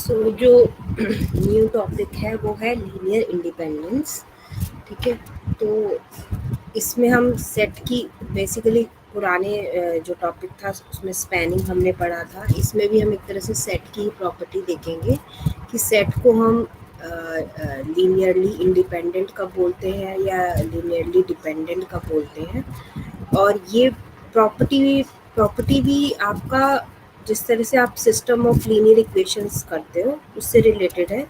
सो जो new topic है वो है लीनियर इंडिपेंडेंस। ठीक है, तो इसमें हम सेट की बेसिकली पुराने जो टॉपिक था उसमें स्पैनिंग हमने पढ़ा था। इसमें भी हम एक तरह से सेट की प्रॉपर्टी देखेंगे कि सेट को हम लीनियरली इंडिपेंडेंट कब बोलते हैं या लीनियरली डिपेंडेंट कब बोलते हैं। और ये प्रॉपर्टी प्रॉपर्टी भी आपका जिस तरह से आप सिस्टम ऑफ लीनियर इक्वेशंस करते हो उससे रिलेटेड है।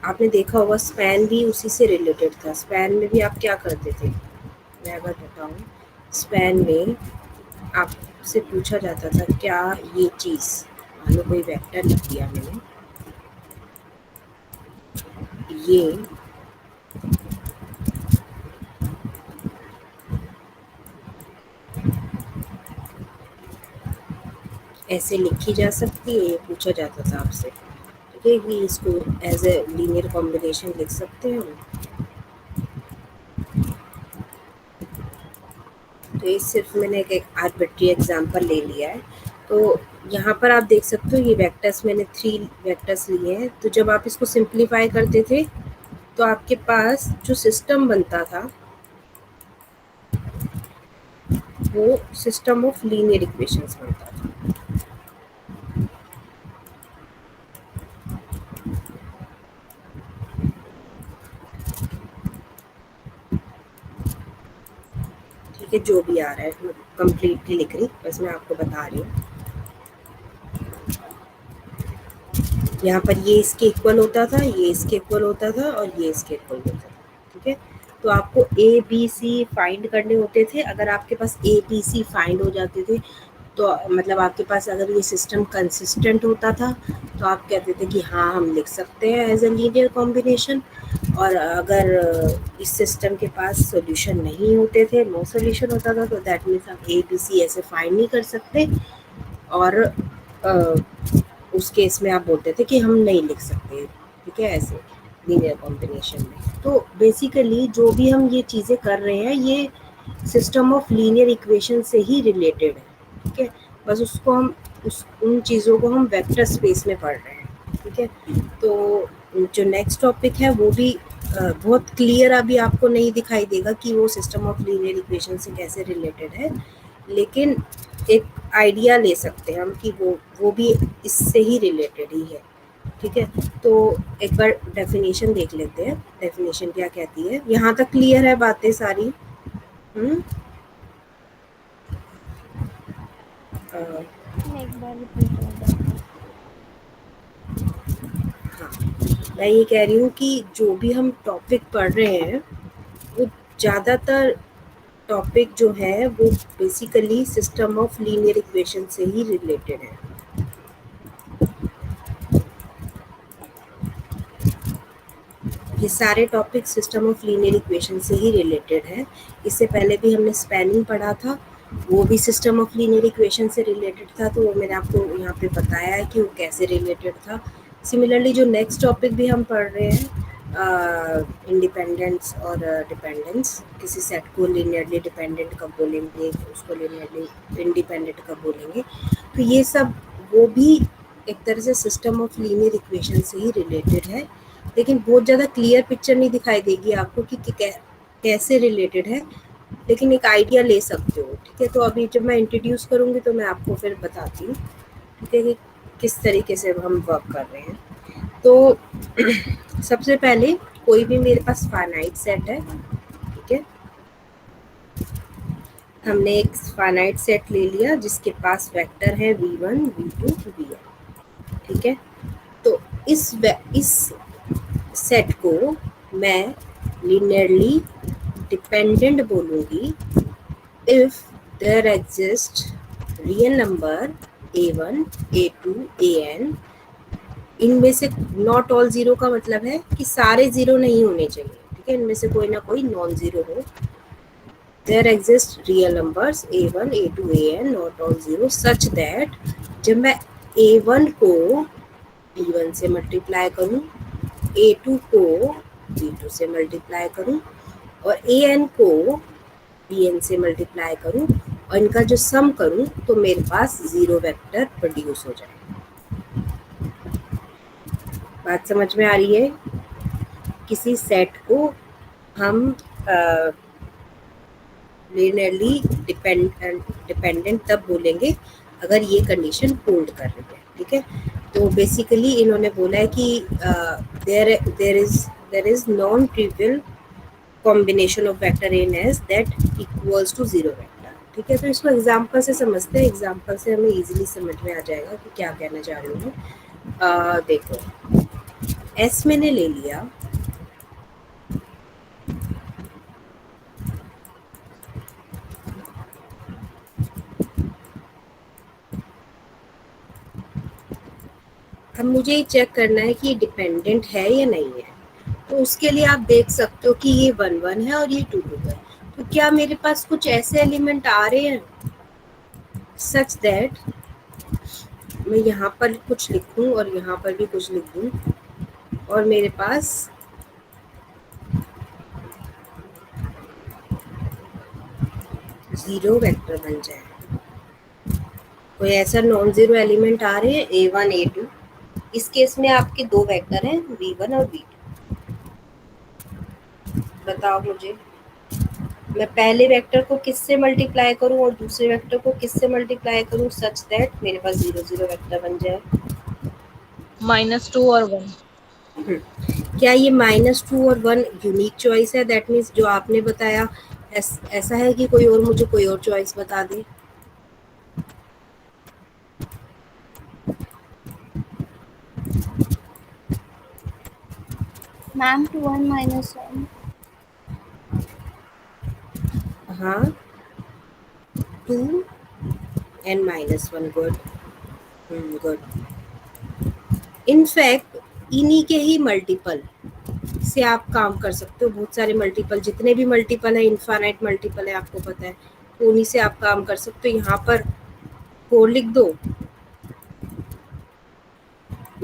आपने देखा होगा स्पैन भी उसी से रिलेटेड था। स्पैन में भी आप क्या करते थे, मैं अगर बताऊँ, स्पैन में आपसे पूछा जाता था क्या ये चीज़, मान लो कोई वेक्टर लिख दिया मैंने, ये ऐसे लिखी जा सकती है, ये पूछा जाता था आपसे। ठीक है, कि इसको एज ए लीनियर कॉम्बिनेशन लिख सकते हैं हम। तो ये सिर्फ मैंने एक आर्बिट्री एग्जांपल ले लिया है। तो यहाँ पर आप देख सकते हो ये वेक्टर्स मैंने 3 वेक्टर्स लिए हैं। तो जब आप इसको सिंप्लीफाई करते थे तो आपके पास जो सिस्टम बनता था वो सिस्टम ऑफ लीनियर इक्वेशंस बनता था। ठीक है, जो भी आ रहा है कंप्लीटली लिख रही, बस मैं आपको बता रही हूँ। यहाँ पर ये इसके इक्वल होता था, ये इसके इक्वल होता था और ये इसके इक्वल होता था। ठीक है, तो आपको ए बी सी फाइंड करने होते थे। अगर आपके पास ए बी सी फाइंड हो जाते थे तो मतलब आपके पास अगर ये सिस्टम कंसिस्टेंट होता था तो आप कहते थे कि हाँ हम लिख सकते हैं एज ए लीनियर कॉम्बिनेशन। और अगर इस सिस्टम के पास सॉल्यूशन नहीं होते थे, नो सॉल्यूशन होता था, तो दैट मीन्स आप ए बी सी ऐसे फाइंड नहीं कर सकते। और उस केस में आप बोलते थे कि हम नहीं लिख सकते। ठीक है, ऐसे लीनियर कॉम्बिनेशन में। तो बेसिकली जो भी हम ये चीज़ें कर रहे हैं ये सिस्टम ऑफ लीनियर इक्वेशन से ही रिलेटेड है। ठीक है, बस उसको हम उन चीज़ों को हम वेक्टर स्पेस में पढ़ रहे हैं। ठीक है, तो जो नेक्स्ट टॉपिक है वो भी बहुत क्लियर अभी आपको नहीं दिखाई देगा कि वो सिस्टम ऑफ लीनियर इक्वेशन से कैसे रिलेटेड है, लेकिन एक आइडिया ले सकते हैं हम कि वो भी इससे ही रिलेटेड ही है। ठीक है, तो एक बार डेफिनेशन देख लेते हैं, डेफिनेशन क्या कहती है। यहाँ तक क्लियर है बातें सारी? एक बार रिपीट हो जाए। हाँ, मैं ये कह रही हूँ कि जो भी हम टॉपिक पढ़ रहे हैं वो ज़्यादातर टॉपिक जो है वो basically system of linear equation से ही रिलेटेड है। ये सारे topic system of linear equation से ही रिलेटेड है। इससे पहले भी हमने स्पैनिंग पढ़ा था, वो भी सिस्टम ऑफ लीनियर इक्वेशन से रिलेटेड था, तो वो मैंने आपको यहाँ पे बताया है कि वो कैसे रिलेटेड था। सिमिलरली जो नेक्स्ट टॉपिक भी हम पढ़ रहे हैं इंडिपेंडेंस और डिपेंडेंस, किसी सेट को लीनियरली डिपेंडेंट कब बोलेंगे, उसको लीनियरली इंडिपेंडेंट कब बोलेंगे, तो ये सब वो भी एक तरह से सिस्टम ऑफ लीनियर इक्वेशन से ही रिलेटेड है। लेकिन बहुत ज़्यादा क्लियर पिक्चर नहीं दिखाई देगी आपको कि कैसे रिलेटेड है, लेकिन एक आइडिया ले सकते हो। ठीक है, तो अभी जब मैं इंट्रोड्यूस करूँगी तो मैं आपको फिर बताती हूँ, ठीक है, कि किस तरीके से हम वर्क कर रहे हैं। तो सबसे पहले कोई भी मेरे पास फाइनाइट सेट है। ठीक है, हमने एक फाइनाइट सेट ले लिया जिसके पास वेक्टर है v1 v2 vn। ठीक है, तो इस सेट को मैं linearly dependent बोलूँगी if there exists real number a1 a2 an। इनमें से नॉट ऑल ज़ीरो का मतलब है कि सारे ज़ीरो नहीं होने चाहिए। ठीक है, इनमें से कोई ना कोई नॉन ज़ीरो हो। there exist real numbers a1 a2 an not all zero such that जब मैं a1 को b1 से मल्टीप्लाई करूँ, a2 को b2 से मल्टीप्लाई करूँ और an को bn से मल्टीप्लाई करूँ और इनका जो सम करूँ तो मेरे पास ज़ीरो वेक्टर प्रोड्यूस हो जाए। बात समझ में आ रही है? किसी सेट को हम लिनियरली डिपेंडेंट तब बोलेंगे अगर ये कंडीशन होल्ड कर रही है, ठीक है। तो बेसिकली इन्होंने बोला है कि there is non trivial combination of vector in S that equals to zero vector, ठीक है। तो इसको एग्जांपल से समझते हैं, एग्जांपल से हमें इजीली समझ में आ जाएगा कि क्या कहना चाह रही हूँ मैं। देखो, एस मैंने ले लिया, अब मुझे ये चेक करना है कि ये डिपेंडेंट है या नहीं है। तो उसके लिए आप देख सकते हो कि ये 1 1 है और ये 2 2 है। तो क्या मेरे पास कुछ ऐसे एलिमेंट आ रहे हैं सच दैट मैं यहाँ पर कुछ लिखूं और यहाँ पर भी कुछ लिख दूं और मेरे पास जीरो वेक्टर बन जाए। कोई ऐसा नॉन जीरो एलिमेंट आ रहे हैं A1 A2। इस केस में आपके दो वेक्टर हैं V1 और V2। बताओ मुझे, मैं पहले वेक्टर को किससे मल्टीप्लाई करूं और दूसरे वेक्टर को किससे मल्टीप्लाई करूं सच दैट मेरे पास जीरो जीरो वेक्टर बन जाए। -2 और 1। क्या ये -2 और 1 यूनिक चॉइस है? दैट मीन्स जो आपने बताया ऐसा है कि कोई और मुझे कोई और चॉइस बता दे। मैम 2 1 -1। हाँ, 2 and -1, गुड। गुड। इनफैक्ट इन्हीं के ही मल्टीपल से आप काम कर सकते हो। बहुत सारे मल्टीपल, जितने भी मल्टीपल है, इनफाइनाइट मल्टीपल है, आपको पता है, तो उन्हीं से आप काम कर सकते हो। यहाँ पर 4 लिख दो,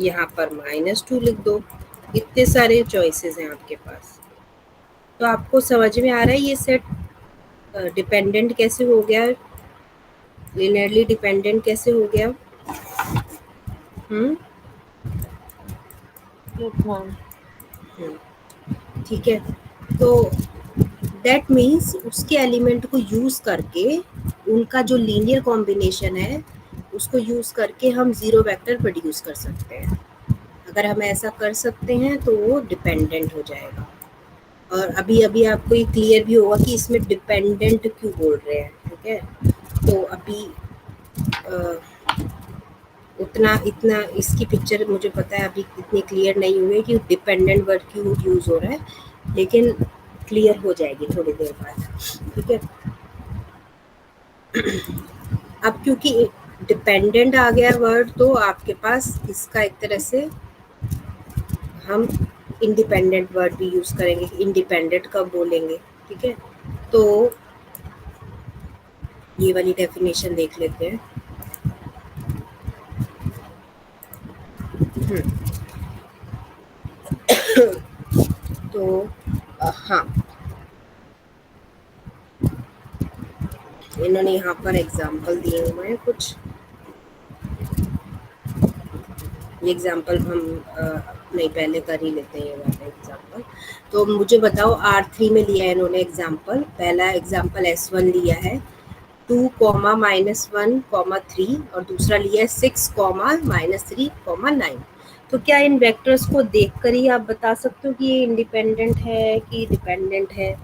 यहाँ पर -2 लिख दो। इतने सारे चॉइसेस हैं आपके पास। तो आपको समझ में आ रहा है ये सेट डिपेंडेंट कैसे हो गया, लिनियरली डिपेंडेंट कैसे हो गया? हम्म यस मैम। ठीक है। तो दैट मीन्स उसके एलिमेंट को यूज करके, उनका जो लीनियर कॉम्बिनेशन है उसको यूज करके हम जीरो वेक्टर प्रोड्यूस कर सकते हैं। अगर हम ऐसा कर सकते हैं तो वो डिपेंडेंट हो जाएगा। और अभी अभी आपको ये क्लियर भी होगा कि इसमें डिपेंडेंट क्यों बोल रहे हैं, ठीक है। तो अभी उतना इतना इसकी पिक्चर मुझे पता है अभी इतनी क्लियर नहीं हुई है कि डिपेंडेंट वर्ड क्यों यूज हो रहा है, लेकिन क्लियर हो जाएगी थोड़ी देर बाद, ठीक है। अब क्योंकि डिपेंडेंट आ गया वर्ड, तो आपके पास इसका एक तरह से हम इंडिपेंडेंट वर्ड भी यूज करेंगे। इंडिपेंडेंट कब बोलेंगे, ठीक है। तो ये वाली डेफिनेशन देख लेते हैं। तो हाँ, इन्होंने यहाँ पर एग्जाम्पल दिए हुए हैं कुछ। ये एग्जाम्पल हम नहीं पहले कर ही लेते हैं ये वाला एग्जाम्पल। तो मुझे बताओ, R3 में लिया है इन्होंने एग्जाम्पल। पहला एग्जाम्पल S1 लिया है 2, -1, 3 और दूसरा लिया है 6, -3, 9। तो क्या इन वेक्टर्स को देखकर ही आप बता सकते हो कि ये इंडिपेंडेंट है कि डिपेंडेंट है?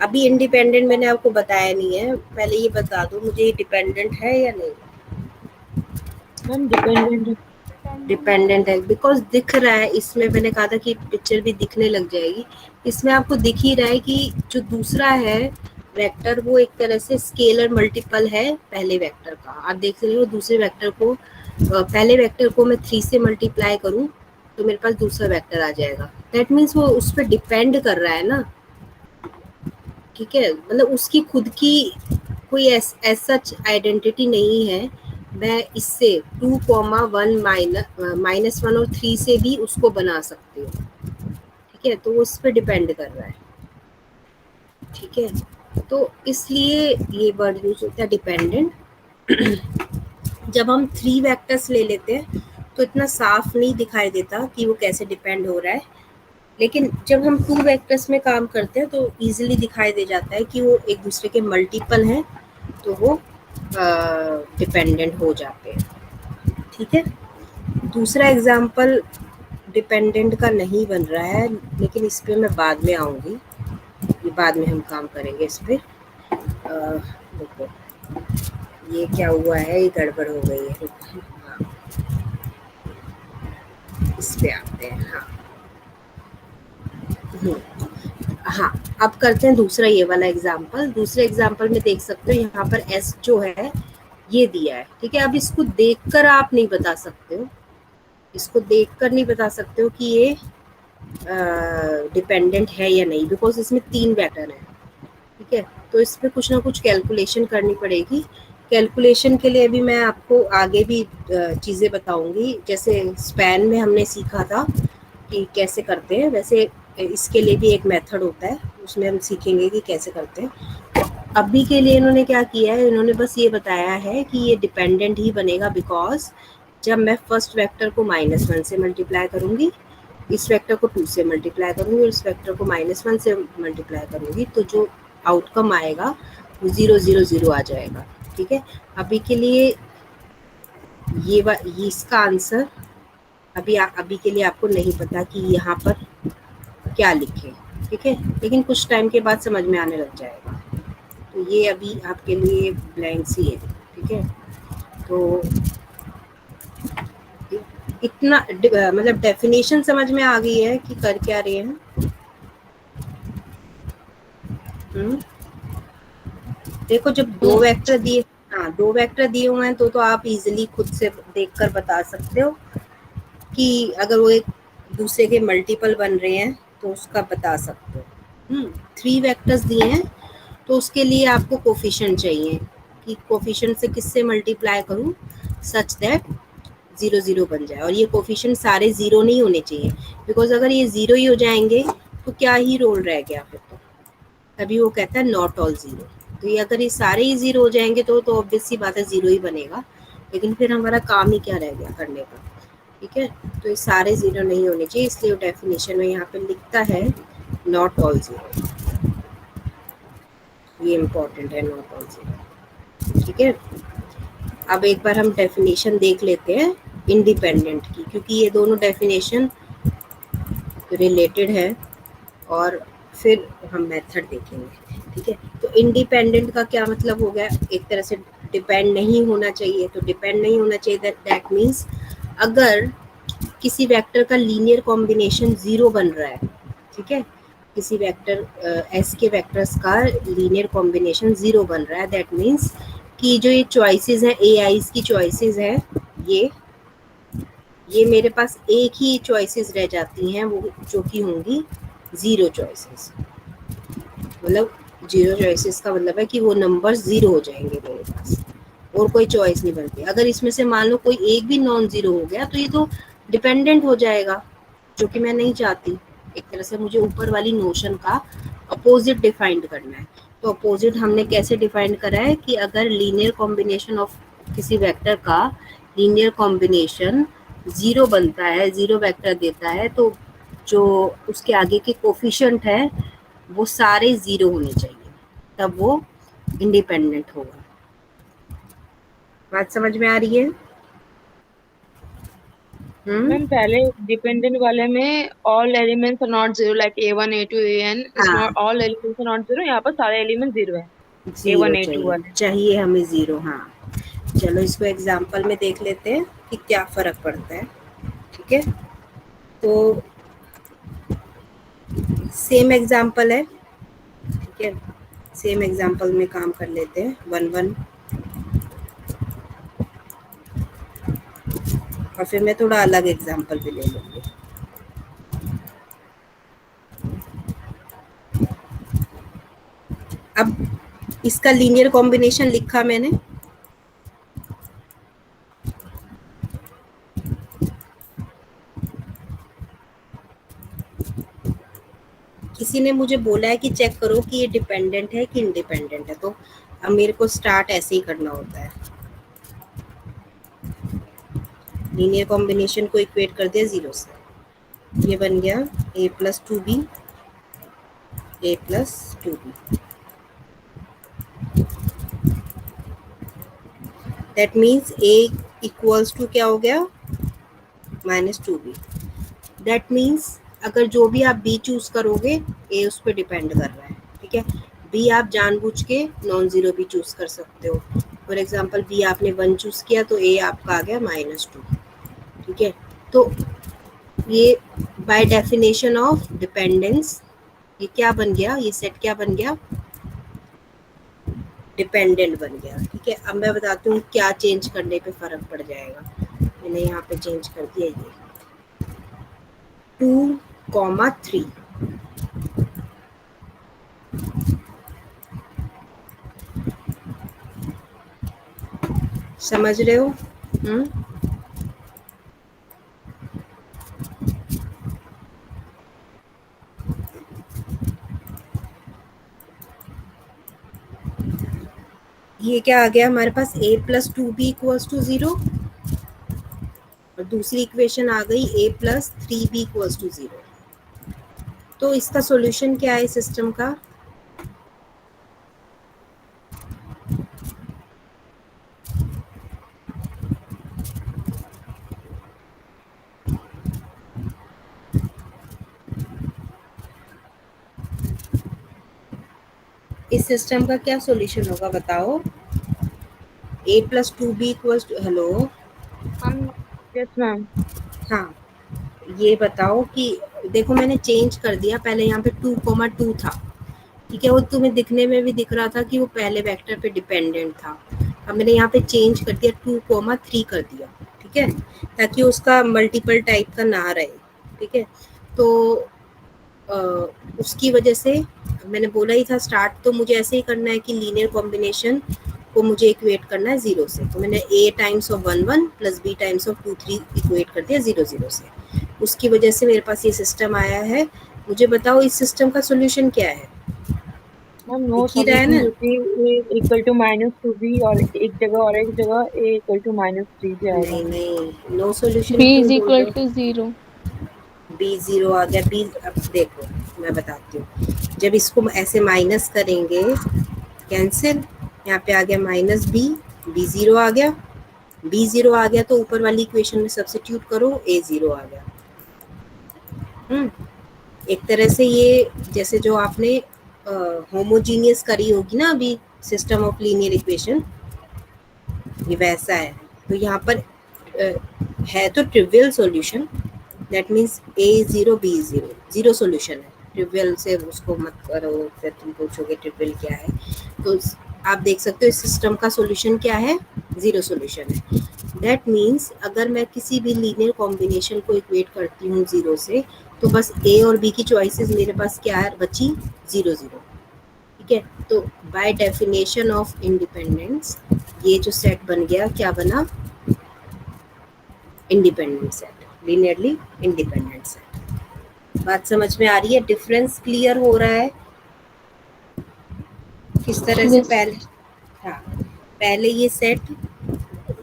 अभी इंडिपेंडेंट मैंने आपको बताया नहीं है, पहले ये बता दो मुझे ये डिपेंडेंट है या नहीं। मैम डिपेंडेंट है। डिपेंडेंट है बिकॉज दिख रहा है इसमें, मैंने कहा था कि पिक्चर भी दिखने लग जाएगी। इसमें आपको दिख ही रहा है कि जो दूसरा है वेक्टर वो एक तरह से स्केलर मल्टीपल है पहले वेक्टर का। आप देख रहे हो दूसरे वेक्टर को, पहले वेक्टर को मैं 3 से मल्टीप्लाई करूं तो मेरे पास दूसरा वेक्टर आ जाएगा। दैट मीन्स वो उस पर डिपेंड कर रहा है ना, ठीक है। मतलब उसकी खुद की कोई सच आइडेंटिटी नहीं है। मैं इससे 2, 1 -1 और 3 से भी उसको बना सकती हूँ, ठीक है। तो वो उस पर डिपेंड कर रहा है, ठीक है। तो इसलिए ये वर्ड यूज होता है डिपेंडेंट। जब हम 3 वेक्टर्स ले लेते हैं तो इतना साफ नहीं दिखाई देता कि वो कैसे डिपेंड हो रहा है, लेकिन जब हम 2 वेक्टर्स में काम करते हैं तो इजीली दिखाई दे जाता है कि वो एक दूसरे के मल्टीपल हैं, तो वो डिपेंडेंट हो जाते हैं। ठीक है, दूसरा एग्जाम्पल डिपेंडेंट का नहीं बन रहा है, लेकिन इस पे मैं बाद में आऊँगी, ये बाद में हम काम करेंगे इस पे। देखो ये क्या हुआ है, ये गड़बड़ हो गई है। हाँ, इस पे आते हैं। हाँ हाँ, अब करते हैं दूसरा ये वाला एग्जाम्पल। दूसरे एग्जाम्पल में देख सकते हो यहाँ पर एस जो है ये दिया है। ठीक है, अब इसको देखकर आप नहीं बता सकते हो, इसको देखकर नहीं बता सकते हो कि ये डिपेंडेंट है या नहीं, बिकॉज इसमें 3 वेक्टर हैं। ठीक है, तो इस पे कुछ ना कुछ कैलकुलेशन करनी पड़ेगी। कैलकुलेशन के लिए भी मैं आपको आगे भी चीज़ें बताऊंगी, जैसे स्पैन में हमने सीखा था कि कैसे करते हैं, वैसे इसके लिए भी एक मेथड होता है, उसमें हम सीखेंगे कि कैसे करते हैं। अभी के लिए इन्होंने क्या किया है, इन्होंने बस ये बताया है कि ये डिपेंडेंट ही बनेगा, बिकॉज जब मैं फर्स्ट वेक्टर को -1 से मल्टीप्लाई करूंगी, इस वेक्टर को 2 से मल्टीप्लाई करूंगी और इस वेक्टर को -1 से मल्टीप्लाई करूंगी, तो जो आउटकम आएगा वो 0 0 0 आ जाएगा। ठीक है, अभी के लिए ये इसका आंसर अभी के लिए आपको नहीं पता कि यहाँ पर क्या लिखे। ठीक है, लेकिन कुछ टाइम के बाद समझ में आने लग जाएगा। तो ये अभी आपके लिए ब्लैंक सी है। ठीक है, तो इतना मतलब डेफिनेशन समझ में आ गई है कि कर क्या रहे हैं। हम्म, देखो जब दो वेक्टर दिए, हाँ 2 वेक्टर दिए हुए हैं तो आप इजीली खुद से देखकर बता सकते हो कि अगर वो एक दूसरे के मल्टीपल बन रहे हैं तो उसका बता सकते हो। 3 वेक्टर्स दिए हैं तो उसके लिए आपको कोफिशिएंट चाहिए कि कोफिशिएंट से किससे मल्टीप्लाई करूं सच दैट 0 0 बन जाए, और ये कोफिशिएंट सारे 0 नहीं होने चाहिए, बिकॉज अगर ये 0 ही हो जाएंगे तो क्या ही रोल रह गया फिर, तो तभी वो कहता है नॉट ऑल 0। तो ये अगर ये सारे ही 0 हो जाएंगे तो ऑब्वियस सी बात है 0 ही बनेगा, लेकिन फिर हमारा काम ही क्या रह गया करने का। ठीक है, तो ये सारे 0 नहीं होने चाहिए, इसलिए वो डेफिनेशन में यहाँ पे लिखता है नॉट ऑल 0। ये इम्पोर्टेंट है, नॉट ऑल 0। ठीक है, अब एक बार हम डेफिनेशन देख लेते हैं इंडिपेंडेंट की, क्योंकि ये दोनों डेफिनेशन रिलेटेड है, और फिर हम मेथड देखेंगे। ठीक है, तो इंडिपेंडेंट का क्या मतलब हो गया, एक तरह से डिपेंड नहीं होना चाहिए। तो डिपेंड नहीं होना चाहिए दैट मीन्स अगर किसी वेक्टर का लीनियर कॉम्बिनेशन 0 बन रहा है, ठीक है, किसी वेक्टर एस के वेक्टर्स का लीनियर कॉम्बिनेशन 0 बन रहा है, दैट मीन्स कि जो ये चॉइसेस हैं ए आईज की चॉइसेस हैं, ये मेरे पास एक ही चॉइसेस रह जाती हैं, वो जो कि होंगी 0 चॉइसेस। मतलब 0 चॉइसेस का मतलब है कि वो नंबर 0 हो जाएंगे मेरे पास, और कोई चॉइस नहीं बनती। अगर इसमें से मान लो कोई एक भी नॉन 0 हो गया तो ये तो डिपेंडेंट हो जाएगा, जो कि मैं नहीं चाहती। एक तरह से मुझे ऊपर वाली नोशन का अपोजिट डिफाइन करना है। तो अपोजिट हमने कैसे डिफाइन करा है कि अगर लीनियर कॉम्बिनेशन ऑफ किसी वेक्टर का लीनियर कॉम्बिनेशन 0 बनता है, 0 वेक्टर देता है, तो जो उसके आगे के कोफिशिएंट है वो सारे 0 होने चाहिए, तब वो इंडिपेंडेंट होगा। बात समझ में आ रही है? मैम पहले डिपेंडेंट वाले में all elements are not zero, like A1 A2 AN is हाँ, not, all elements are not zero, यहाँ पर सारे एलिमेंट जीरो है जीरो A1 A2 चाहिए, वाले। चाहिए हमें 0। हाँ, चलो इसको एग्जाम्पल में देख लेते हैं कि क्या फर्क पड़ता है। ठीक है, तो सेम एग्जाम्पल है। ठीक है, सेम एग्जाम्पल में काम कर लेते हैं 1 1, और फिर मैं थोड़ा अलग एग्जाम्पल भी ले लूँगी। अब इसका लीनियर कॉम्बिनेशन लिखा मैंने, किसी ने मुझे बोला है कि चेक करो कि ये डिपेंडेंट है कि इंडिपेंडेंट है, तो अब मेरे को स्टार्ट ऐसे ही करना होता है। लीनियर कॉम्बिनेशन को इक्वेट कर दिया 0 से, ये बन गया a plus 2b, a plus 2b। That means a equals to क्या हो गया, -2b। दैट मीन्स अगर जो भी आप b चूज करोगे a उस पर डिपेंड कर रहा है, ठीक है। b आप जानबूझ के नॉन जीरो भी चूज कर सकते हो। फॉर एग्जाम्पल b आपने 1 चूज किया तो a आपका आ गया -2, ठीक है। तो ये बाय डेफिनेशन ऑफ डिपेंडेंस ये क्या बन गया, ये सेट क्या बन गया, डिपेंडेंट बन गया, ठीक है। अब मैं बताती हूँ क्या चेंज करने पे फर्क पड़ जाएगा। मैंने यहाँ पे चेंज कर दिया ये 2,3, समझ रहे हो? ये क्या आ गया हमारे पास, a plus 2b equals to 0, और दूसरी इक्वेशन आ गई a plus 3b equals to 0। तो इसका सॉल्यूशन क्या है सिस्टम का, इस सिस्टम का क्या सॉल्यूशन होगा बताओ। a plus 2b equals to, hello, hmm, yes ma'am. हाँ, ये बताओ कि देखो मैंने चेंज कर दिया, पहले यहाँ पे 2,2 था, ठीक है, वो तुम्हें दिखने में भी दिख रहा था कि वो पहले वेक्टर पे डिपेंडेंट था। अब मैंने यहाँ पे चेंज कर दिया 2,3 कर दिया, ठीक है, ताकि उसका मल्टीपल टाइप का ना रहे, ठीक है। तो उसकी वजह से मैंने बोला ही था स्टार्ट तो मुझे ऐसे ही करना है कि लीनियर कॉम्बिनेशन को मुझे इक्वेट करना है 0 से, तो मैंने a times of 1,1 plus b times of 2,3 equate कर दिया 0 0 से। उसकी वजह से मेरे पास ये सिस्टम आया है। मुझे बताओ इस सिस्टम का सॉल्यूशन क्या है, मैम नो दिख ही रहा है सॉल्यूशन, ना? क्योंकि a इक्वल टू -2b और एक जगह और एक जगह a इक्वल टू -3 भी आएगा। नहीं नहीं, नो सॉल्यूशन b क्यों इज बोल इक्वल रहे टू हो? 0। b 0 आ गया, b अब देखो मैं बताती हूँ, जब इसको ऐसे माइनस करेंगे कैंसिल, यहाँ पे आ गया -b, b 0 आ गया, b 0 आ गया तो ऊपर वाली इक्वेशन में सब्स्टिट्यूट करो, a 0 आ गया। एक तरह से ये जैसे जो आपने होमोजीनियस करी होगी ना अभी सिस्टम ऑफ लीनियर इक्वेशन, ये वैसा है। तो यहाँ पर है तो trivial solution, that means a 0 b 0, zero solution है। ट्रिवियल से उसको मत करो, फिर तुम पूछोगे ट्रिवियल क्या है। तो आप देख सकते हो इस सिस्टम का सॉल्यूशन क्या है, जीरो सॉल्यूशन है। दैट मीन्स अगर मैं किसी भी लीनियर कॉम्बिनेशन को इक्वेट करती हूँ 0 से, तो बस a और b की चॉइसेस मेरे पास क्या है बची, 0 0, ठीक है। तो बाय डेफिनेशन ऑफ इंडिपेंडेंस ये जो सेट बन गया क्या बना, independent set, linearly independent set. बात समझ में आ रही है, डिफरेंस क्लियर हो रहा है किस तरह से। यस। पहले, हाँ, पहले ये सेट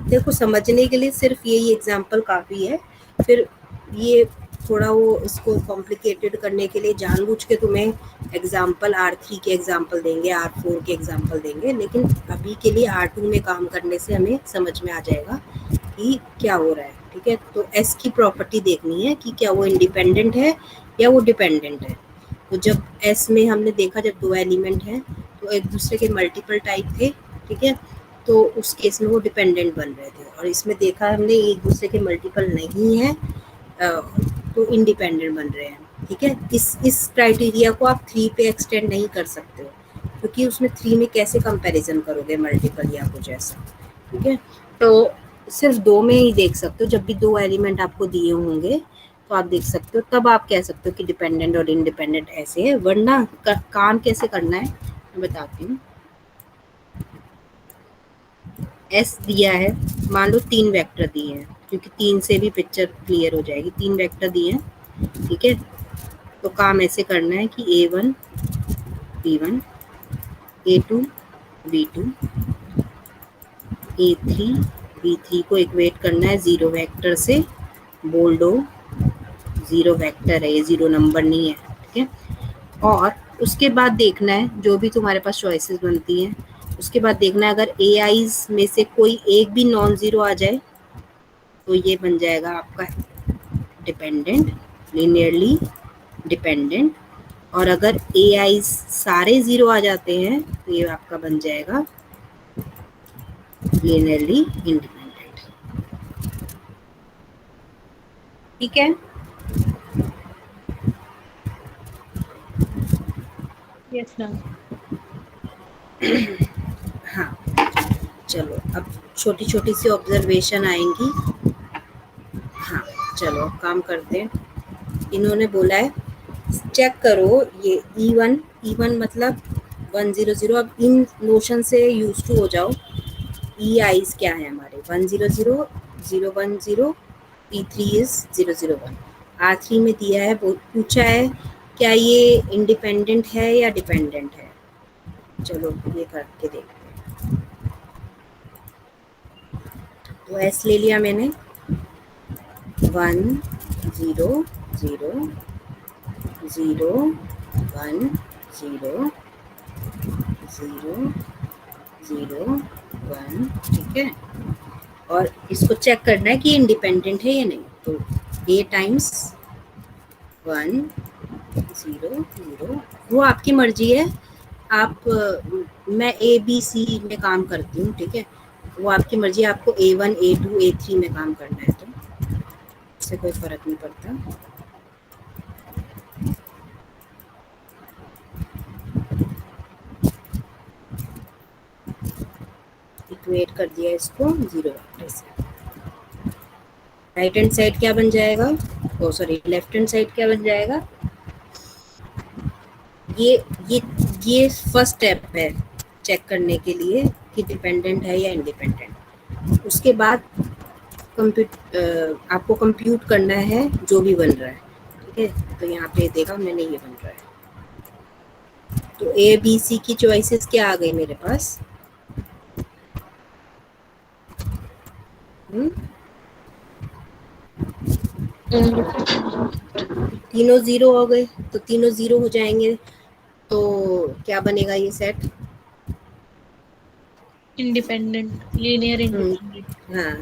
देखो समझने के लिए सिर्फ यही एग्जांपल काफ़ी है, फिर ये थोड़ा वो इसको कॉम्प्लिकेटेड करने के लिए जानबूझ के तुम्हें एग्जांपल R3 के एग्जांपल देंगे, R4 के एग्जांपल देंगे, लेकिन अभी के लिए R2 में काम करने से हमें समझ में आ जाएगा कि क्या हो रहा है, ठीक है। तो S की प्रॉपर्टी देखनी है कि क्या वो इंडिपेंडेंट है या वो डिपेंडेंट है। तो जब S में हमने देखा जब दो एलिमेंट हैं तो एक दूसरे के मल्टीपल टाइप थे, ठीक है, तो उस केस में वो डिपेंडेंट बन रहे थे, और इसमें देखा हमने एक दूसरे के मल्टीपल नहीं है तो इंडिपेंडेंट बन रहे हैं, ठीक है। इस क्राइटेरिया को आप 3 पे एक्सटेंड नहीं कर सकते हो, क्योंकि उसमें 3 में कैसे कंपैरिजन करोगे मल्टीपल या कुछ ऐसा, ठीक है। तो सिर्फ 2 में ही देख सकते हो, जब भी 2 एलिमेंट आपको दिए होंगे तो आप देख सकते हो, तब आप कह सकते हो कि डिपेंडेंट और इंडिपेंडेंट ऐसे है। वरना काम कैसे करना है मैं बताती हूँ। एस दिया है, मान लो 3 वेक्टर दिए हैं, क्योंकि 3 से भी पिक्चर क्लियर हो जाएगी। 3 वेक्टर दिए हैं, ठीक है, तो काम ऐसे करना है कि A1 B1, A2 B2, A3 B3 को इक्वेट करना है जीरो वेक्टर से। बोल्डो जीरो वेक्टर है, ये जीरो नंबर नहीं है, ठीक है। और उसके बाद देखना है जो भी तुम्हारे पास चॉइसेस बनती हैं, उसके बाद देखना है अगर ए आईज में से कोई एक भी नॉन जीरो आ जाए तो ये बन जाएगा आपका डिपेंडेंट, लीनियरली डिपेंडेंट। और अगर ए आईज सारे जीरो आ जाते हैं तो ये आपका बन जाएगा लीनियरली इंडिपेंडेंट। ठीक है। Yes ma'am. हाँ, चलो अब छोटी छोटी सी ऑब्जर्वेशन आएंगी। हाँ, चलो काम करते हैं। इन्होंने बोला है चेक करो ये E1 मतलब 100। अब इन नोशन से यूज टू हो जाओ। ई आईज क्या है हमारे 100 010, P3 इज 001। R3 में दिया है, पूछा है क्या ये इंडिपेंडेंट है या डिपेंडेंट है। चलो ये करके देखते हैं। तो एस ले लिया मैंने 1 0 0 0 0 0 1, ठीक है। और इसको चेक करना है कि इंडिपेंडेंट है या नहीं। तो A टाइम्स 1 0 0, वो आपकी मर्जी है। आप मैं ABC में काम करती हूँ, ठीक है। वो आपकी मर्जी है, आपको A1 A2 A3 में काम करना है तो इससे कोई फर्क नहीं पड़ता। इक्वेट कर दिया इसको जीरो वेक्टर से। राइट हैंड साइड क्या बन जाएगा, ओ सॉरी लेफ्ट हैंड साइड क्या बन जाएगा। ये ये ये फर्स्ट स्टेप है चेक करने के लिए कि डिपेंडेंट है या इंडिपेंडेंट। उसके बाद आपको कंप्यूट करना है जो भी बन रहा है, ठीक है। तो यहाँ पे देखा मैंने ये बन रहा है। तो ABC की चॉइसेस क्या आ गई मेरे पास। तीनों जीरो हो गए, तो तीनों जीरो हो जाएंगे तो क्या बनेगा ये सेट। Independent, linear independent. हाँ,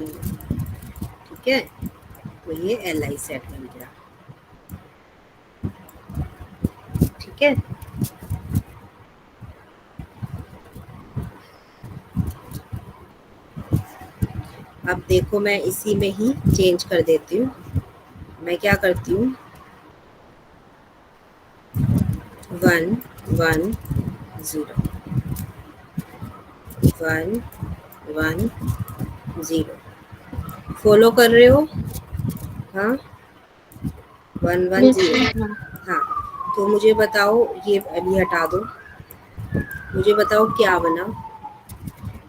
ठीक है। तो ये LI सेट बन गया, ठीक है। अब देखो मैं इसी में ही चेंज कर देती हूँ। मैं क्या करती हूँ 1 1 0 1 1 0। फॉलो कर रहे हो। हाँ 1 1 यस 0। मैम। हाँ, तो मुझे बताओ ये अभी हटा दो। मुझे बताओ क्या बना।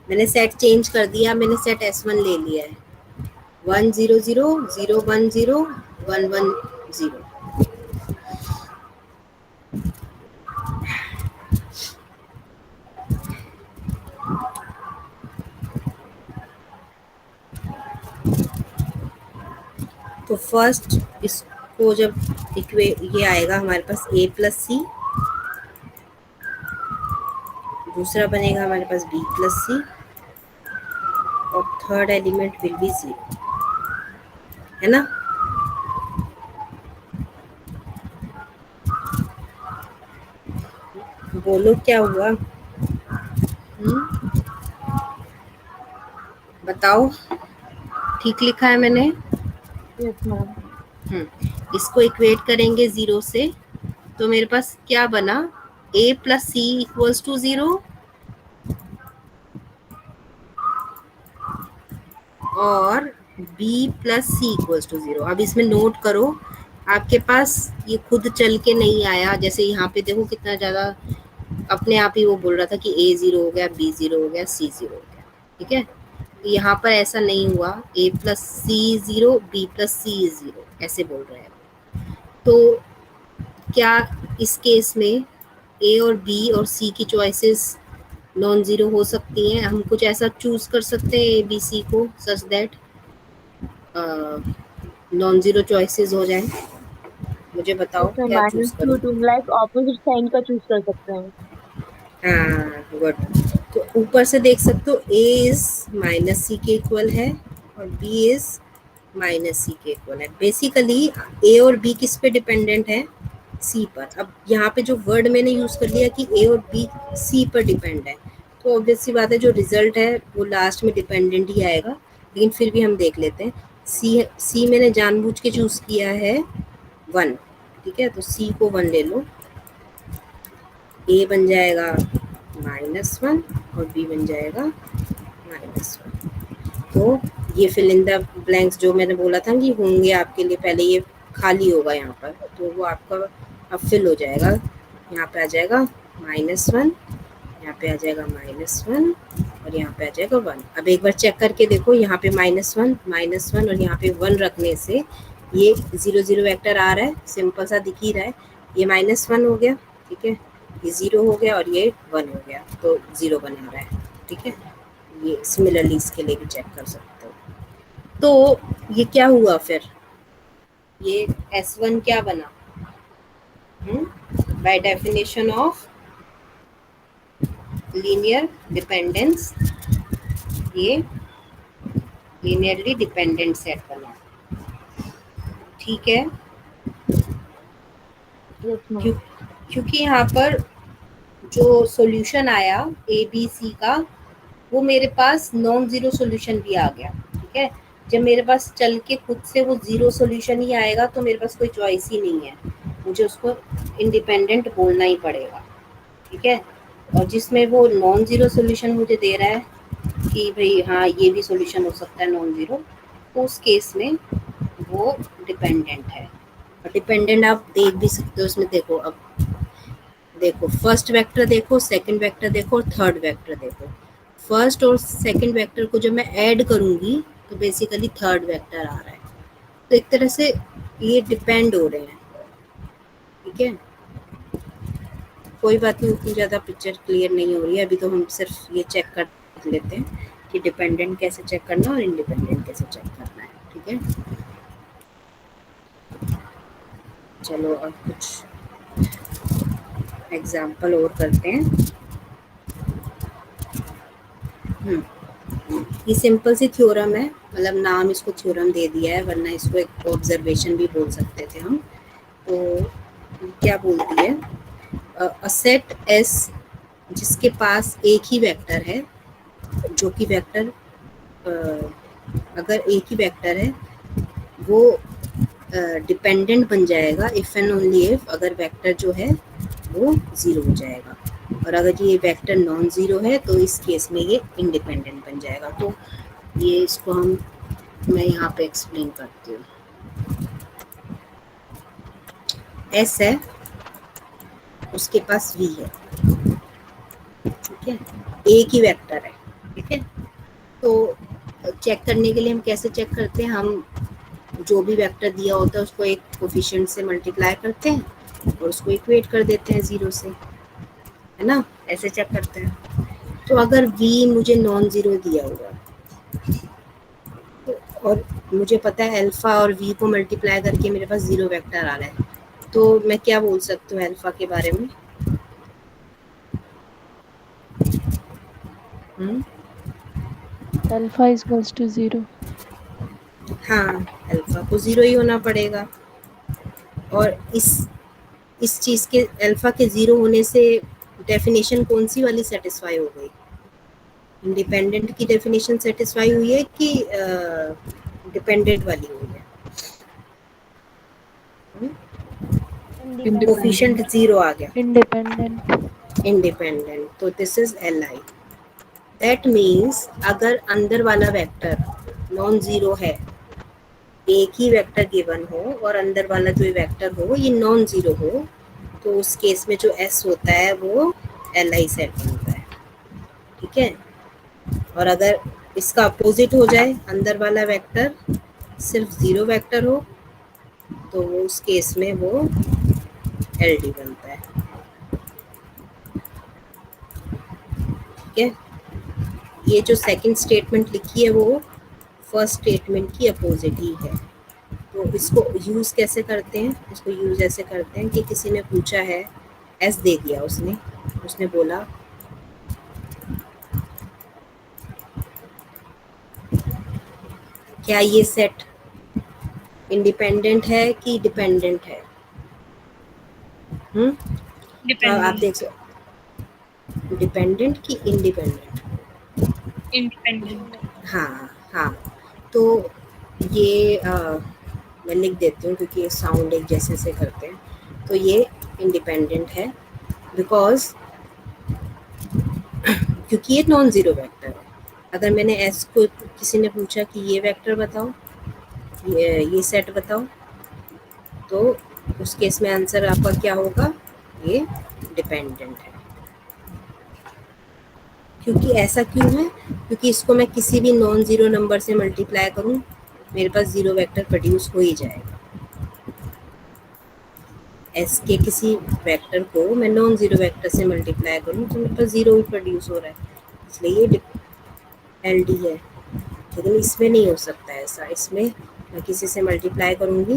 मैंने सेट चेंज कर दिया, मैंने सेट S1 ले लिया है 1 0 0 0 1 0 1 1 0। तो फर्स्ट इसको जब ये आएगा हमारे पास A प्लस सी, दूसरा बनेगा हमारे पास B प्लस सी, और थर्ड एलिमेंट विल बी 0, है ना। बोलो क्या हुआ। बताओ ठीक लिखा है मैंने। Yes ma'am. इसको इक्वेट करेंगे 0 से तो मेरे पास क्या बना A plus C equals to 0 और B plus C equals to 0। अब इसमें नोट करो आपके पास ये खुद चल के नहीं आया। जैसे यहाँ पे देखो कितना ज़्यादा अपने आप ही वो बोल रहा था कि A 0 हो गया, B 0 हो गया, C 0 हो गया, ठीक है। यहाँ पर ऐसा नहीं हुआ, A plus C 0 B plus C 0 ऐसे बोल रहे हैं। तो क्या इस केस में ए और बी और सी की चॉइसेस नॉन ज़ीरो हो सकती हैं? हम कुछ ऐसा चूज़ कर सकते हैं ए बी सी को such that non zero choices हो जाएं? मुझे बताओ उसमें क्या माइनस चूज़ टू करूं? टू लाइक ऑपोजिट साइन का चूज कर सकते हैं। हाँ, गुड। तो ऊपर से देख सकते हो ए इज माइनस सी के इक्वल है और बी इज माइनस सी के इक्वल है। बेसिकली ए और बी किस पे डिपेंडेंट है? सी पर। अब यहाँ पे जो वर्ड मैंने यूज कर लिया कि ए और बी सी पर डिपेंड है, तो ऑब्वियस सी बात है जो रिजल्ट है वो लास्ट में डिपेंडेंट ही आएगा, लेकिन फिर भी हम देख लेते हैं। सी मैंने जानबूझ के चूज किया है 1, ठीक है, तो सी को 1 ले लो। ए बन जाएगा -1 और बी बन जाएगा -1। तो ये फिल इन द ब्लैंक्स जो मैंने बोला था कि होंगे आपके लिए, पहले ये खाली होगा यहाँ पर, तो वो आपका अब फिल हो जाएगा। यहाँ पे आ जाएगा -1, यहाँ पे आ जाएगा -1 और यहाँ पे आ जाएगा 1। अब एक बार चेक करके देखो, यहाँ पे -1 और यहाँ पे 1 रखने से ये 0 0 वेक्टर आ रहा है, सिंपल सा दिख ही रहा है। ये -1 हो गया, ठीक है, ये 0 हो गया और ये 1 हो गया, तो 0 बना रहा है, ठीक है। ये सिमिलरली इसके लिए भी चेक कर सकते हो। तो ये क्या हुआ फिर? ये S1 क्या बना? By definition of linear dependence, ये लीनियरली डिपेंडेंट सेट बना, ठीक है। Yes ma'am. क्यों? क्योंकि यहाँ पर जो सॉल्यूशन आया ए बी सी का, वो मेरे पास नॉन ज़ीरो सॉल्यूशन भी आ गया, ठीक है। जब मेरे पास चल के खुद से वो ज़ीरो सॉल्यूशन ही आएगा तो मेरे पास कोई चॉइस ही नहीं है, मुझे उसको इंडिपेंडेंट बोलना ही पड़ेगा, ठीक है। और जिसमें वो नॉन ज़ीरो सॉल्यूशन मुझे दे रहा है कि भाई हाँ ये भी सॉल्यूशन हो सकता है नॉन ज़ीरो, तो उस केस में वो डिपेंडेंट है। और डिपेंडेंट आप देख भी सकते हो उसमें, देखो अब देखो फर्स्ट वेक्टर देखो, सेकंड वेक्टर देखो और थर्ड वेक्टर देखो। फर्स्ट और सेकंड वेक्टर को जब मैं ऐड करूंगी तो बेसिकली थर्ड वेक्टर आ रहा है, तो एक तरह से ये डिपेंड हो रहे हैं, ठीक है। कोई बात नहीं, उतनी ज़्यादा पिक्चर क्लियर नहीं हो रही है अभी, तो हम सिर्फ ये चेक कर लेते हैं कि डिपेंडेंट कैसे चेक करना और इंडिपेंडेंट कैसे चेक करना है, ठीक है। चलो अब कुछ एग्जाम्पल और करते हैं। ये सिंपल सी थ्योरम है, मतलब नाम इसको थ्योरम दे दिया है, वरना इसको एक ऑब्जर्वेशन भी बोल सकते थे हम। तो क्या बोलती है, अ सेट एस जिसके पास एक ही वेक्टर है, जो कि वेक्टर अगर एक ही वेक्टर है वो डिपेंडेंट बन जाएगा इफ़ एंड ओनली इफ अगर वेक्टर जो है वो ज़ीरो हो जाएगा, और अगर ये वेक्टर नॉन ज़ीरो है तो इस केस में ये इंडिपेंडेंट बन जाएगा। तो ये इसको मैं यहाँ पे एक्सप्लेन करती हूँ। एस है, उसके पास वी है, ठीक है, एक ही वेक्टर है, ठीक है। तो चेक करने के लिए हम कैसे चेक करते हैं, हम जो भी वेक्टर दिया होता है उसको एक कोफिशिएंट से मल्टीप्लाई करते हैं और उसको इक्वेट कर देते हैं 0 से, है ना, ऐसे चेक करते हैं। तो अगर v मुझे नॉन ज़ीरो दिया हुआ है तो, और मुझे पता है अल्फ़ा और v को मल्टीप्लाई करके मेरे पास 0 वेक्टर आ रहा है, तो मैं क्या बोल सकती हूँ अल्फ़ा के बारे में? Alpha equals to 0। हाँ, अल्फ़ा को 0 ही होना पड़ेगा। और इस चीज़ के अल्फ़ा के 0 होने से डेफिनेशन कौन सी वाली सेटिस्फाई हो गई? इंडिपेंडेंट की डेफिनेशन सेटिस्फाई हुई है कि डिपेंडेंट वाली हुई है? Coefficient independent. 0 आ गया, इंडिपेंडेंट। इंडिपेंडेंट, तो this is L I. That means अगर अंदर वाला वेक्टर नॉन ज़ीरो है, एक ही वेक्टर गिवन हो और अंदर वाला जो वेक्टर हो ये नॉन ज़ीरो हो, तो उस केस में जो एस होता है वो एल आई सेट बनता है, ठीक है। और अगर इसका अपोजिट हो जाए, अंदर वाला वेक्टर सिर्फ 0 वेक्टर हो, तो वो उस केस में वो LD बनता है। ठीक है, ये जो सेकंड स्टेटमेंट लिखी है वो फर्स्ट स्टेटमेंट की अपोजिट ही है। तो इसको यूज़ कैसे करते हैं? इसको यूज़ ऐसे करते हैं कि किसी ने पूछा है, एस दे दिया उसने, उसने बोला क्या ये सेट इंडिपेंडेंट है कि डिपेंडेंट है? तो आप देख सकते डिपेंडेंट कि इंडिपेंडेंट। इंडिपेंडेंट। हाँ हाँ, तो ये मैं लिख देती हूँ क्योंकि ये साउंड एक जैसे से करते हैं। तो ये इंडिपेंडेंट है बिकॉज क्योंकि ये नॉन ज़ीरो वेक्टर है। अगर मैंने एस को किसी ने पूछा कि ये वेक्टर बताओ, ये सेट बताओ, तो उस केस में आंसर आपका क्या होगा? ये डिपेंडेंट है। क्योंकि ऐसा क्यों है? क्योंकि इसको मैं किसी भी नॉन ज़ीरो नंबर से मल्टीप्लाई करूं, मेरे पास ज़ीरो वेक्टर प्रोड्यूस हो ही जाएगा। एस के किसी वेक्टर को मैं नॉन ज़ीरो वेक्टर से मल्टीप्लाई करूं तो मेरे पास ज़ीरो ही प्रोड्यूस हो रहा है, इसलिए ये LD है। लेकिन इसमें नहीं हो सकता ऐसा, इसमें मैं किसी से मल्टीप्लाई करूंगी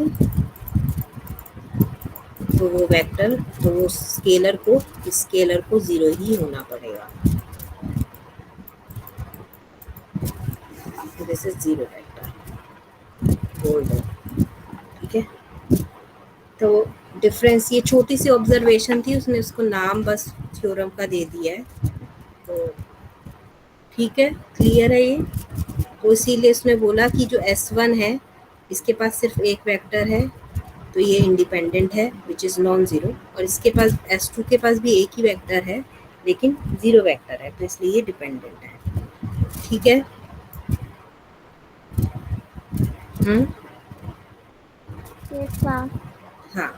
तो वो वेक्टर, तो वो स्केलर को ज़ीरो ही होना पड़ेगा। This is zero vector bold है। ठीक है, तो डिफरेंस, ये छोटी सी ऑब्जर्वेशन थी, उसने उसको नाम बस थ्योरम का दे दिया है। तो ठीक है, क्लियर है ये। तो इसीलिए उसने बोला कि जो S1 है इसके पास सिर्फ एक वेक्टर है तो ये इंडिपेंडेंट है विच इज़ नॉन ज़ीरो, और इसके पास S2 के पास भी एक ही वेक्टर है लेकिन ज़ीरो वेक्टर है, तो इसलिए ये डिपेंडेंट है। ठीक है। Yes, ma'am. हाँ,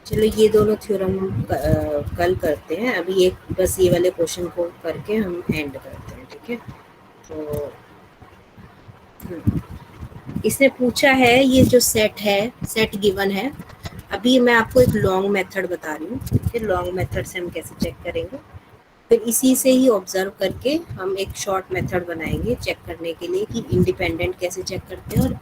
चलो ये दोनों थ्योरम कल करते हैं, अभी एक बस ये वाले क्वेश्चन को करके हम एंड करते हैं। ठीक है, तो इसने पूछा है ये जो सेट है, सेट गिवन है। अभी मैं आपको एक लॉन्ग मेथड बता रही हूँ, फिर लॉन्ग मेथड से हम कैसे चेक करेंगे, फिर इसी से ही ऑब्जर्व करके हम एक शॉर्ट मेथड बनाएंगे चेक करने के लिए कि इंडिपेंडेंट कैसे चेक करते हैं और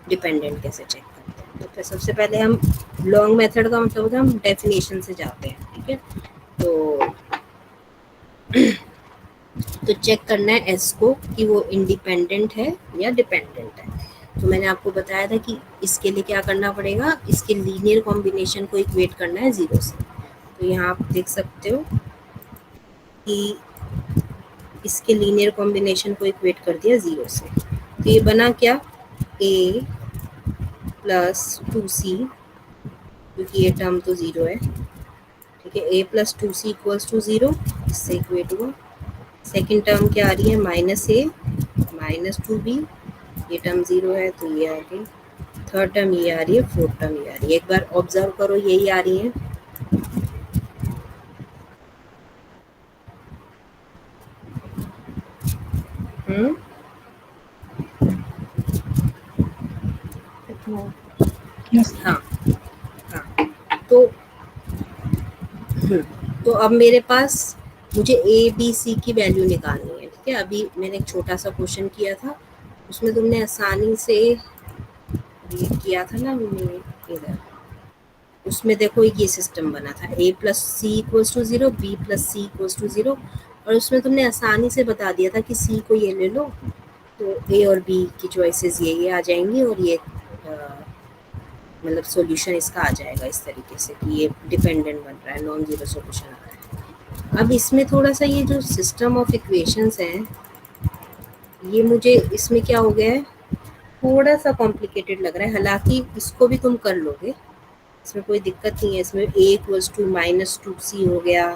डिपेंडेंट कैसे चेक करते हैं। तो फिर सबसे पहले हम लॉन्ग मेथड का मतलब होता है हम डेफिनेशन से जाते हैं। ठीक है, तो चेक करना है एस को कि वो इंडिपेंडेंट है या डिपेंडेंट है। तो मैंने आपको बताया था कि इसके लिए क्या करना पड़ेगा, इसके लीनियर कॉम्बिनेशन को इक्वेट करना है ज़ीरो से। तो यहाँ आप देख सकते हो कि इसके लीनियर कॉम्बिनेशन को इक्वेट कर दिया ज़ीरो से। तो ये बना क्या, a प्लस 2c, क्योंकि ये टर्म तो ज़ीरो है। ठीक है, a plus 2c equals to zero, इससे इक्वेट हुआ। सेकेंड टर्म क्या आ रही है, माइनस a माइनस 2b, ये टर्म ज़ीरो है तो ये आ गई। थर्ड टर्म ये आ रही है, फोर्थ टर्म ये आ रही है। एक बार ऑब्जर्व करो, यही आ रही है। Yes. हाँ हाँ, तो अब मेरे पास मुझे ABC की वैल्यू निकालनी है। ठीक है, अभी मैंने एक छोटा सा क्वेश्चन किया था, उसमें तुमने आसानी से ये किया था ना, इधर उसमें देखो ये सिस्टम बना था a plus C equals to zero, b plus C equals to zero, और उसमें तुमने आसानी से बता दिया था कि c को ये ले लो तो a और b की चॉइसेस ये आ जाएंगी और ये मतलब सॉल्यूशन इसका आ जाएगा इस तरीके से कि ये डिपेंडेंट बन रहा है, नॉन ज़ीरो सॉल्यूशन आ रहा है। अब इसमें थोड़ा सा ये जो सिस्टम ऑफ इक्वेशंस हैं, ये मुझे इसमें क्या हो गया है, थोड़ा सा कॉम्प्लिकेटेड लग रहा है। हालांकि इसको भी तुम कर लोगे, इसमें कोई दिक्कत नहीं है। इसमें a equals to minus 2c हो गया,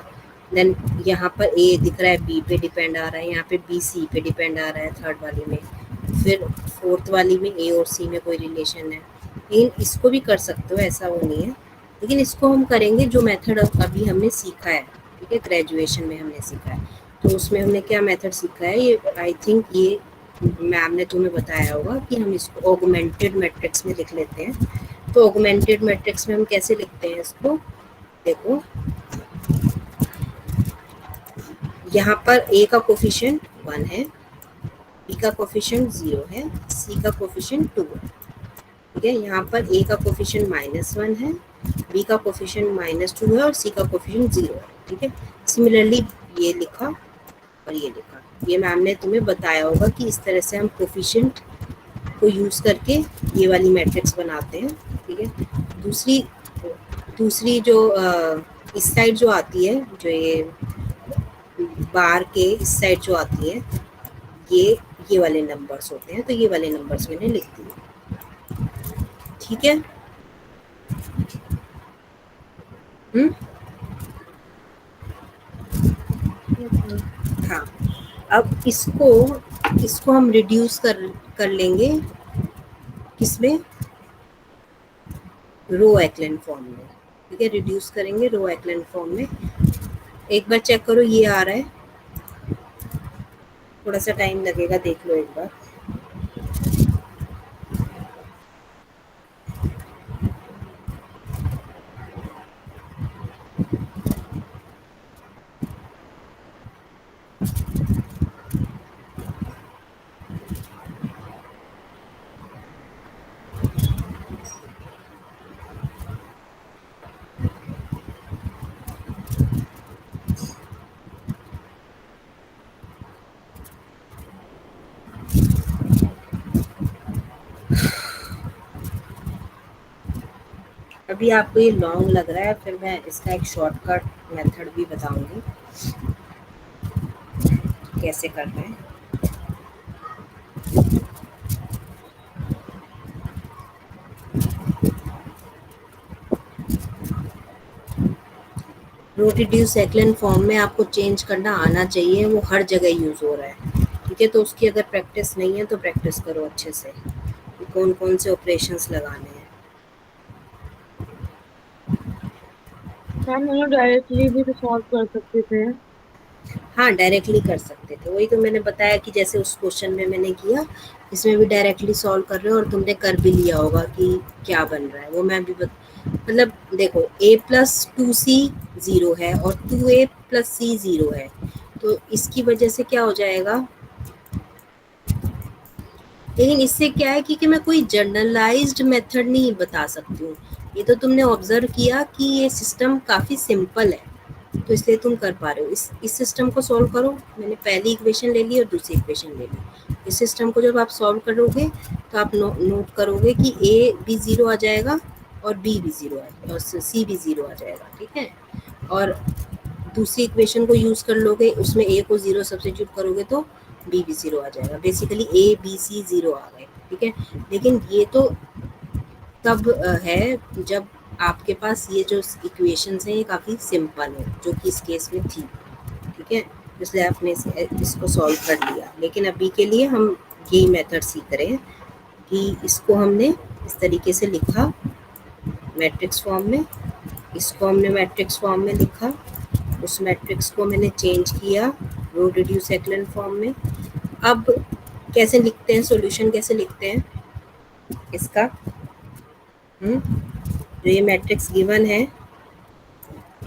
देन यहाँ पर a दिख रहा है b पे डिपेंड आ रहा है, यहाँ पे b c पे डिपेंड आ रहा है थर्ड वाली में, फिर फोर्थ वाली में a और c में कोई रिलेशन है। लेकिन इसको भी कर सकते हो, ऐसा वो नहीं है, लेकिन इसको हम करेंगे जो मेथड अभी हमने सीखा है। ठीक है, ग्रेजुएशन में हमने सीखा है, तो उसमें हमने क्या मेथड सीखा है, ये आई थिंक ये मैम ने तुम्हें बताया होगा कि हम इसको ऑगमेंटेड मैट्रिक्स में लिख लेते हैं। तो ऑगमेंटेड मैट्रिक्स में हम कैसे लिखते हैं इसको, देखो यहाँ पर ए का कोफिशिएंट 1 है, बी का कोफिशिएंट 0 है, सी का कोफिशिएंट 2 है। ठीक है, यहाँ पर ए का कोफिशिएंट -1 है, बी का कोफिशिएंट -2 है और सी का कोफिशिएंट 0 है। ठीक है, सिमिलरली ये लिखा और ये लिखा। ये मैम ने तुम्हें बताया होगा कि इस तरह से हम कोफिशिएंट को यूज़ करके ये वाली मैट्रिक्स बनाते हैं। ठीक है, दूसरी जो इस साइड जो आती है, जो ये बार के इस साइड जो आती है, ये वाले नंबर्स होते हैं। तो ये वाले नंबर्स मैंने लिख दिए। ठीक है, हाँ, अब इसको हम रिड्यूस कर लेंगे किसमें, रो एक्लन फॉर्म में। ठीक है, रिड्यूस करेंगे रो एक्लन फॉर्म में। एक बार चेक करो ये आ रहा है, थोड़ा सा टाइम लगेगा, देख लो एक बार। अभी आपको ये लॉन्ग लग रहा है, फिर मैं इसका एक शॉर्टकट मेथड भी बताऊंगी कैसे करना है। रो रिड्यूस एक्लन फॉर्म में आपको चेंज करना आना चाहिए, वो हर जगह यूज़ हो रहा है। ठीक है, तो उसकी अगर प्रैक्टिस नहीं है तो प्रैक्टिस करो अच्छे से, कौन कौन से ऑपरेशंस लगाने हैं। मैम हम लोग डायरेक्टली भी तो सॉल्व कर सकते थे। हाँ, डायरेक्टली कर सकते थे, वही तो मैंने बताया कि जैसे उस क्वेश्चन में मैंने किया, इसमें भी डायरेक्टली सॉल्व कर रहे हो और तुमने कर भी लिया होगा कि क्या बन रहा है। वो मैं भी मतलब देखो a + 2c 0 है और 2a + c 0 है, तो इसकी वजह से क्या हो जाएगा। लेकिन इससे क्या है कि मैं कोई जनरलाइज्ड मेथड नहीं बता सकती हूँ। ये तो तुमने ऑब्जर्व किया कि ये सिस्टम काफ़ी सिंपल है, तो इसलिए तुम कर पा रहे हो। इस सिस्टम को सॉल्व करो, मैंने पहली इक्वेशन ले ली और दूसरी इक्वेशन ले ली। इस सिस्टम को जब आप सॉल्व करोगे तो आप नोट करोगे कि ए भी 0 आ जाएगा और बी भी 0 आ जाएगा और सी भी 0 आ जाएगा। ठीक है, और दूसरी इक्वेशन को यूज़ कर लोगे, उसमें ए को 0 सब्स्टिट्यूट करोगे तो बी भी 0 आ जाएगा। बेसिकली ए बी सी 0 आ गए। ठीक है, लेकिन ये तो तब है जब आपके पास ये जो इक्वेशंस हैं ये काफ़ी सिंपल है, जो कि इस केस में थी। ठीक है, इसलिए आपने इसको सॉल्व कर लिया। लेकिन अभी के लिए हम यही मेथड सीख रहे हैं कि इसको हमने इस तरीके से लिखा मैट्रिक्स फॉर्म में, इसको हमने मैट्रिक्स फॉर्म में लिखा, उस मैट्रिक्स को मैंने चेंज किया रो रिड्यूस एक्लन फॉर्म में। अब कैसे लिखते हैं, सॉल्यूशन कैसे लिखते हैं इसका, जो ये मैट्रिक्स गिवन है,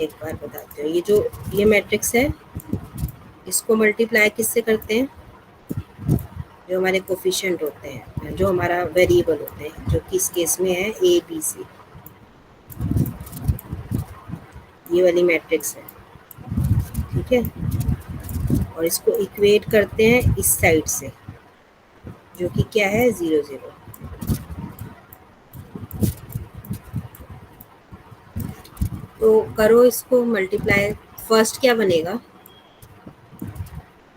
एक बार बताते हो। ये मैट्रिक्स है, इसको मल्टीप्लाई किससे करते हैं, जो हमारे कोफिशिएंट होते हैं, जो हमारा वेरिएबल होते हैं, जो कि इस केस में है ए बी सी, ये वाली मैट्रिक्स है। ठीक है, और इसको इक्वेट करते हैं इस साइड से, जो कि क्या है 0 0। तो करो इसको मल्टीप्लाई। फर्स्ट क्या बनेगा,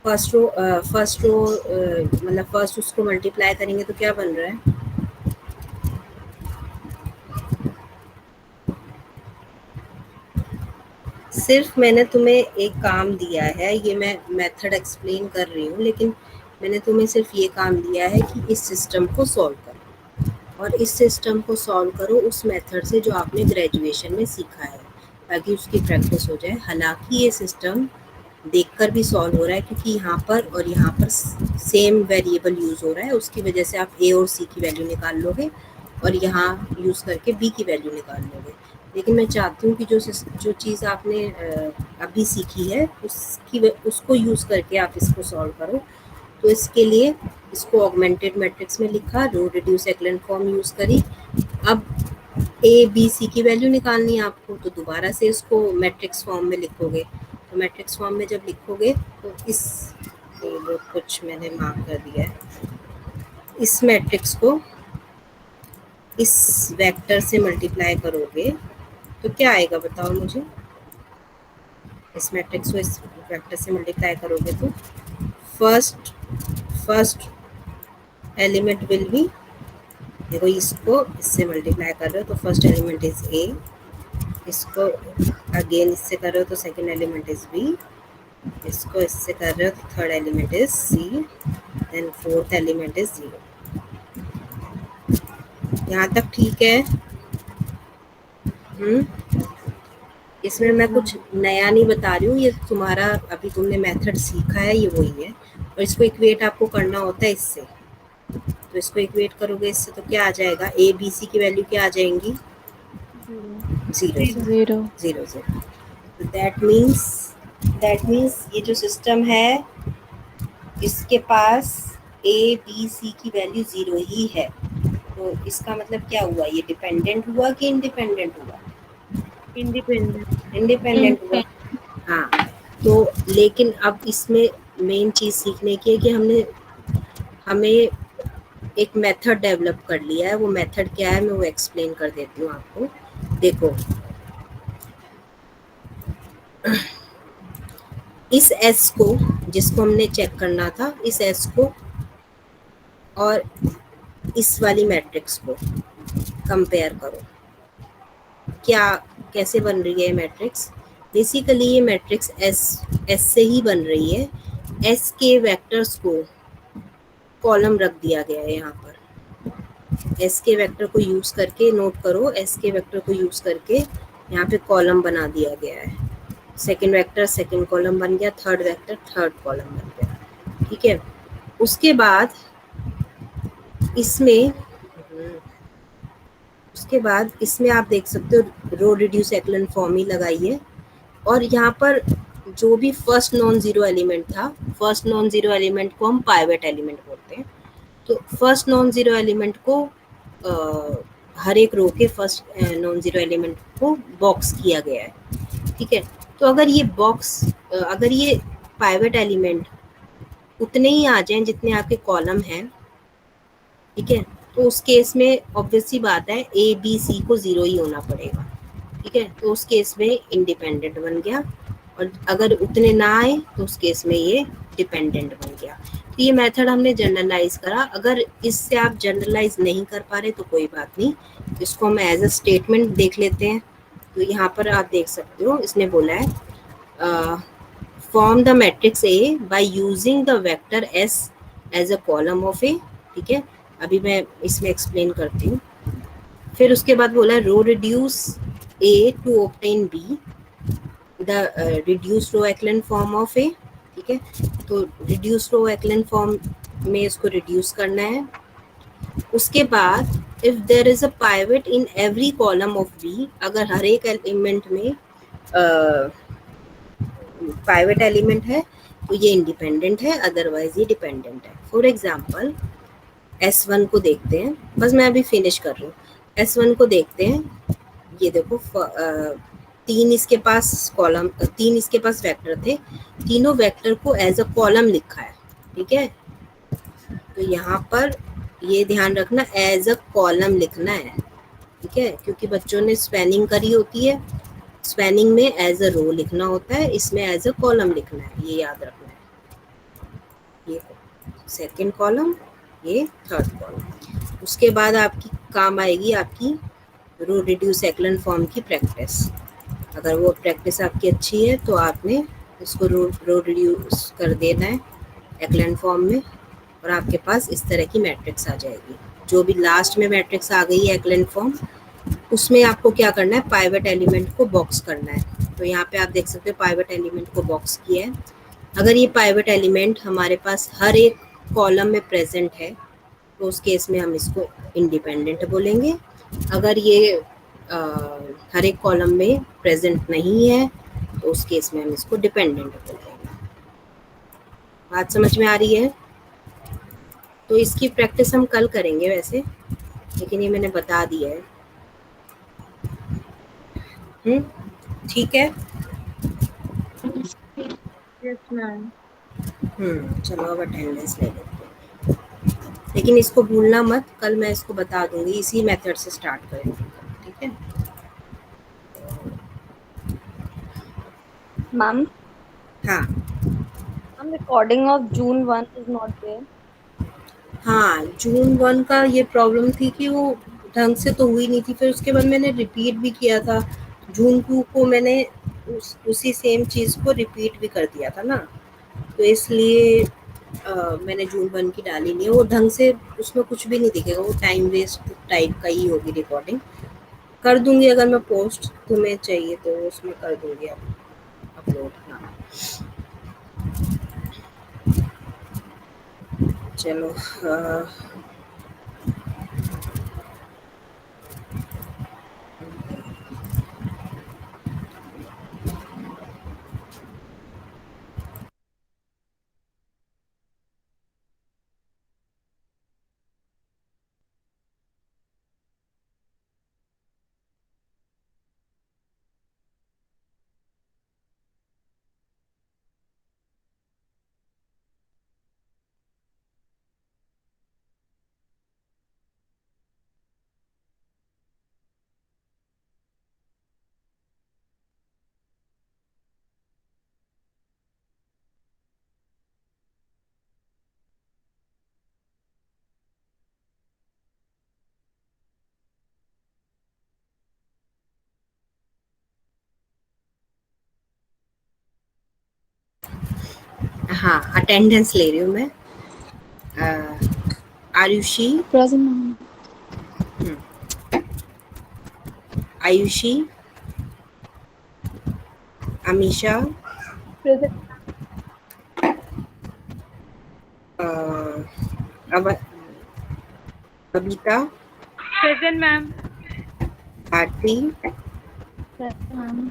फर्स्ट रो मतलब फर्स्ट उसको मल्टीप्लाई करेंगे तो क्या बन रहा है, सिर्फ मैंने तुम्हें एक काम दिया है, ये मैं मेथड एक्सप्लेन कर रही हूँ, लेकिन मैंने तुम्हें सिर्फ ये काम दिया है कि इस सिस्टम को सॉल्व करो, और इस सिस्टम को सॉल्व करो उस मेथड से जो आपने ग्रेजुएशन में सीखा है, ताकि उसकी प्रैक्टिस हो जाए। हालांकि ये सिस्टम देखकर भी सॉल्व हो रहा है, क्योंकि यहाँ पर और यहाँ पर सेम वेरिएबल यूज़ हो रहा है, उसकी वजह से आप ए और सी की वैल्यू निकाल लोगे और यहाँ यूज़ करके बी की वैल्यू निकाल लोगे। लेकिन मैं चाहती हूँ कि जो चीज़ आपने अभी सीखी है उसको यूज़ करके आप इसको सॉल्व करो। तो इसके लिए इसको ऑगमेंटेड मैट्रिक्स में लिखा, row reduce echelon form use करी। अब ए बी सी की वैल्यू निकालनी है आपको, तो दोबारा से इसको मैट्रिक्स फॉर्म में लिखोगे। तो मैट्रिक्स फॉर्म में जब लिखोगे तो वो कुछ मैंने मार्क कर दिया है, इस मैट्रिक्स को इस वेक्टर से मल्टीप्लाई करोगे तो क्या आएगा बताओ मुझे। इस मैट्रिक्स को इस वेक्टर से मल्टीप्लाई करोगे तो फर्स्ट एलिमेंट विल बी, देखो इसको इससे मल्टीप्लाई कर रहे हो तो फर्स्ट एलिमेंट इज ए, इसको अगेन इससे कर रहे हो तो सेकंड एलिमेंट इज बी, इसको इससे कर रहे हो तो third element is C, then fourth element is 0। यहाँ तक ठीक है? इसमें मैं कुछ नया नहीं बता रही हूँ, ये तुम्हारा अभी तुमने मेथड सीखा है, ये वही है। और इसको इक्वेट आपको करना होता है इससे, तो इसको इक्वेट करोगे इससे तो क्या आ जाएगा, ए बी सी की वैल्यू क्या आ जाएंगी, 0 दैट मीन्स ये जो सिस्टम है इसके पास ए बी सी की वैल्यू 0 ही है। तो इसका मतलब क्या हुआ, ये डिपेंडेंट हुआ कि इंडिपेंडेंट हुआ? इंडिपेंडेंट हुआ। हाँ, तो लेकिन अब इसमें मेन चीज़ सीखने की है कि हमें एक मेथड डेवलप कर लिया है। वो मेथड क्या है मैं वो एक्सप्लेन कर देती हूँ आपको। देखो, इस एस को जिसको हमने चेक करना था, इस एस को और इस वाली मैट्रिक्स को कंपेयर करो, क्या कैसे बन रही है मैट्रिक्स। बेसिकली ये मैट्रिक्स एस से ही बन रही है। एस के वेक्टर्स को कॉलम रख दिया गया है यहाँ पर। एस के वेक्टर को यूज़ करके, नोट करो, एस के वेक्टर को यूज़ करके यहाँ पे कॉलम बना दिया गया है। सेकंड वेक्टर सेकंड कॉलम बन गया, थर्ड वेक्टर थर्ड कॉलम बन गया, ठीक है। उसके बाद इसमें आप देख सकते हो रो रिड्यूस एक्लन फॉर्म ही लगाई है। और यहाँ पर जो भी फर्स्ट नॉन जीरो एलिमेंट था, फर्स्ट नॉन जीरो एलिमेंट को हम पाइवेट एलिमेंट बोलते हैं। तो फर्स्ट नॉन जीरो एलिमेंट को हर एक रो के फर्स्ट नॉन जीरो एलिमेंट को बॉक्स किया गया है, ठीक है। तो अगर ये पाइवेट एलिमेंट उतने ही आ जाएं जितने आपके कॉलम हैं, ठीक है, तो उस केस में ऑब्वियस सी बात है ए बी सी को 0 ही होना पड़ेगा, ठीक है। तो उस केस में इंडिपेंडेंट बन गया। और अगर उतने ना आए तो उस केस में ये डिपेंडेंट बन गया। तो ये मेथड हमने जनरलाइज करा। अगर इससे आप जनरलाइज नहीं कर पा रहे तो कोई बात नहीं, इसको हम एज अ स्टेटमेंट देख लेते हैं। तो यहाँ पर आप देख सकते हो, इसने बोला है form the matrix A by using the vector S as a column of A, ठीक है। अभी मैं इसमें एक्सप्लेन करती हूँ। फिर उसके बाद बोला है row reduce A to obtain B the reduce row echelon form of A, ठीक है। तो रिड्यूस रो एक्लन फॉर्म में इसको रिड्यूस करना है। उसके बाद if there is a pivot in every column of B, अगर हर एक एलिमेंट में पाइवट एलिमेंट है तो ये इंडिपेंडेंट है, अदरवाइज ये डिपेंडेंट है। फॉर एग्जाम्पल S1 को देखते हैं, बस मैं अभी फिनिश कर रही हूँ। S1 को देखते हैं, ये देखो तीन इसके पास वेक्टर थे, तीनों वेक्टर को एज अ कॉलम लिखा है, ठीक है। तो यहाँ पर ये ध्यान रखना एज अ कॉलम लिखना है, ठीक है, क्योंकि बच्चों ने स्पैनिंग करी होती है। स्पैनिंग में एज अ रो लिखना होता है, इसमें एज अ कॉलम लिखना है, ये याद रखना है। ये सेकेंड कॉलम, ये थर्ड कॉलम। उसके बाद आपकी काम आएगी आपकी रो रिड्यूस एक्लन फॉर्म की प्रैक्टिस। अगर वो प्रैक्टिस आपकी अच्छी है तो आपने इसको रो रिड्यूस कर देना है एक्लन फॉर्म में, और आपके पास इस तरह की मैट्रिक्स आ जाएगी। जो भी लास्ट में मैट्रिक्स आ गई है एक्लन फॉर्म, उसमें आपको क्या करना है, पाइवट एलिमेंट को बॉक्स करना है। तो यहाँ पे आप देख सकते हो पाइवट एलिमेंट को बॉक्स किया है। अगर ये पाइवट एलिमेंट हमारे पास हर एक कॉलम में प्रेजेंट है तो उस केस में हम इसको इंडिपेंडेंट बोलेंगे। अगर ये हर एक कॉलम में प्रेजेंट नहीं है तो उस केस में हम इसको डिपेंडेंट बोलेंगे। बात समझ में आ रही है? तो इसकी प्रैक्टिस हम कल करेंगे वैसे, लेकिन ये मैंने बता दिया है। ठीक है। Yes ma'am. चलो अब अटेंडेंस ले लेते हैं, लेकिन इसको भूलना मत, कल मैं इसको बता दूंगी, इसी मेथड से स्टार्ट करेंगे। ठीक है मैम, हाँ ma'am recording of June 1 is not there. हाँ, जून 1 का ये प्रॉब्लम थी कि वो ढंग से तो हुई नहीं थी, फिर उसके बाद मैंने रिपीट भी किया था। जून 2 को मैंने उसी सेम चीज़ को रिपीट भी कर दिया था ना, तो इसलिए मैंने जून 1 की डाली नहीं है। वो ढंग से उसमें कुछ भी नहीं दिखेगा, वो टाइम वेस्ट टाइप का ही होगी रिकॉर्डिंग। कर दूंगी अगर मैं पोस्ट तुम्हें चाहिए तो उसमें कर दूंगी अपलोड। हाँ चलो हाँ अटेंडेंस ले रही हूँ मैं। Ayushi, Present, ma'am. Ayushi, Amisha, present. अब Babita, present ma'am. Bharti, Ma'am.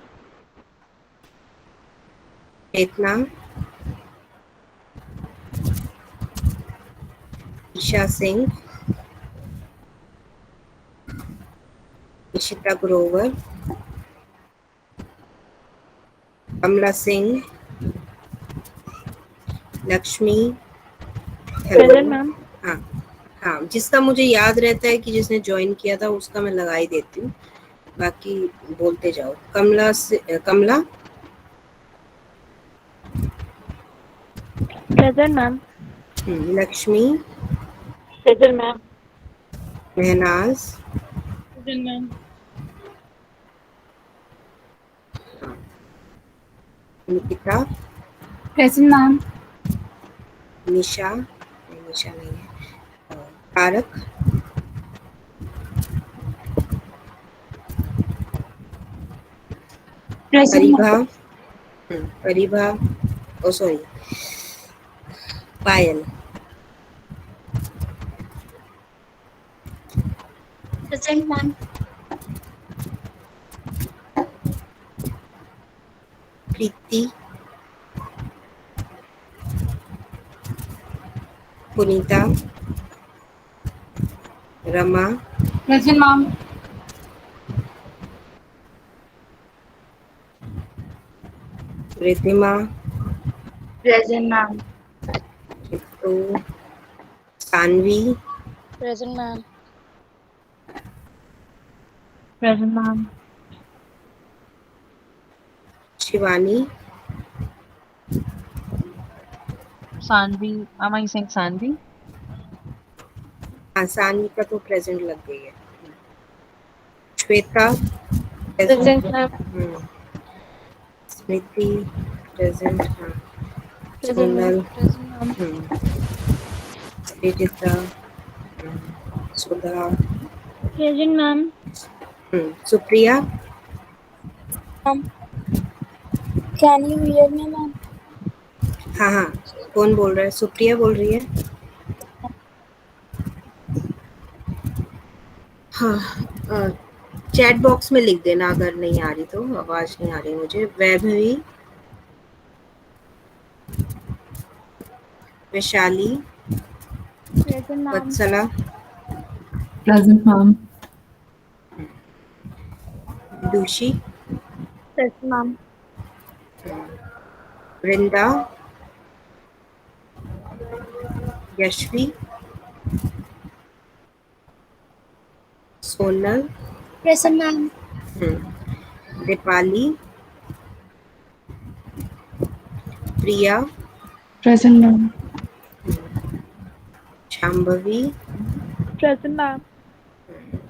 Chetna, Isha Singh, Ishita Grover, Kamla Singh, Lakshmi. Present ma'am. हाँ हाँ, जिसका मुझे याद रहता है कि जिसने ज्वाइन किया था उसका मैं लगा ही देती हूँ, बाकी बोलते जाओ। कमला से Kamla, present ma'am. Lakshmi, present ma'am. Mehnaz, present ma'am. Nikita, Present, ma'am. Nisha, Nisha नहीं है, Tarak, Paribha, Paribha, oh sorry Payal, present ma'am. Preeti, Punita, Rama, Present, ma'am. Riddhima, present ma'am. Chittu, Sanvi, present ma'am. Present ma'am. Shivani, Sanvi, am I saying Sanvi? हाँ सानवी का तो प्रेजेंट लग गई है। Shweta, present ma'am. Smriti, present. हाँ present ma'am. Sonal, Present, ma'am. Vidita, Sudha, present ma'am. Supriya, Can you hear me, ma'am? हाँ हाँ, कौन बोल रहा है? सुप्रिया बोल रही है। हाँ, चैट बॉक्स में लिख देना अगर नहीं आ रही तो, आवाज नहीं आ रही मुझे। Vaibhavi, Vaishali, Present, ma'am. वत्सला, Present, ma'am. दूषी, Present, ma'am. वृंदा, यशवी, सोनल, Present, ma'am. दीपाली, प्रिया, Present, ma'am. Shambhavi, Present, ma'am.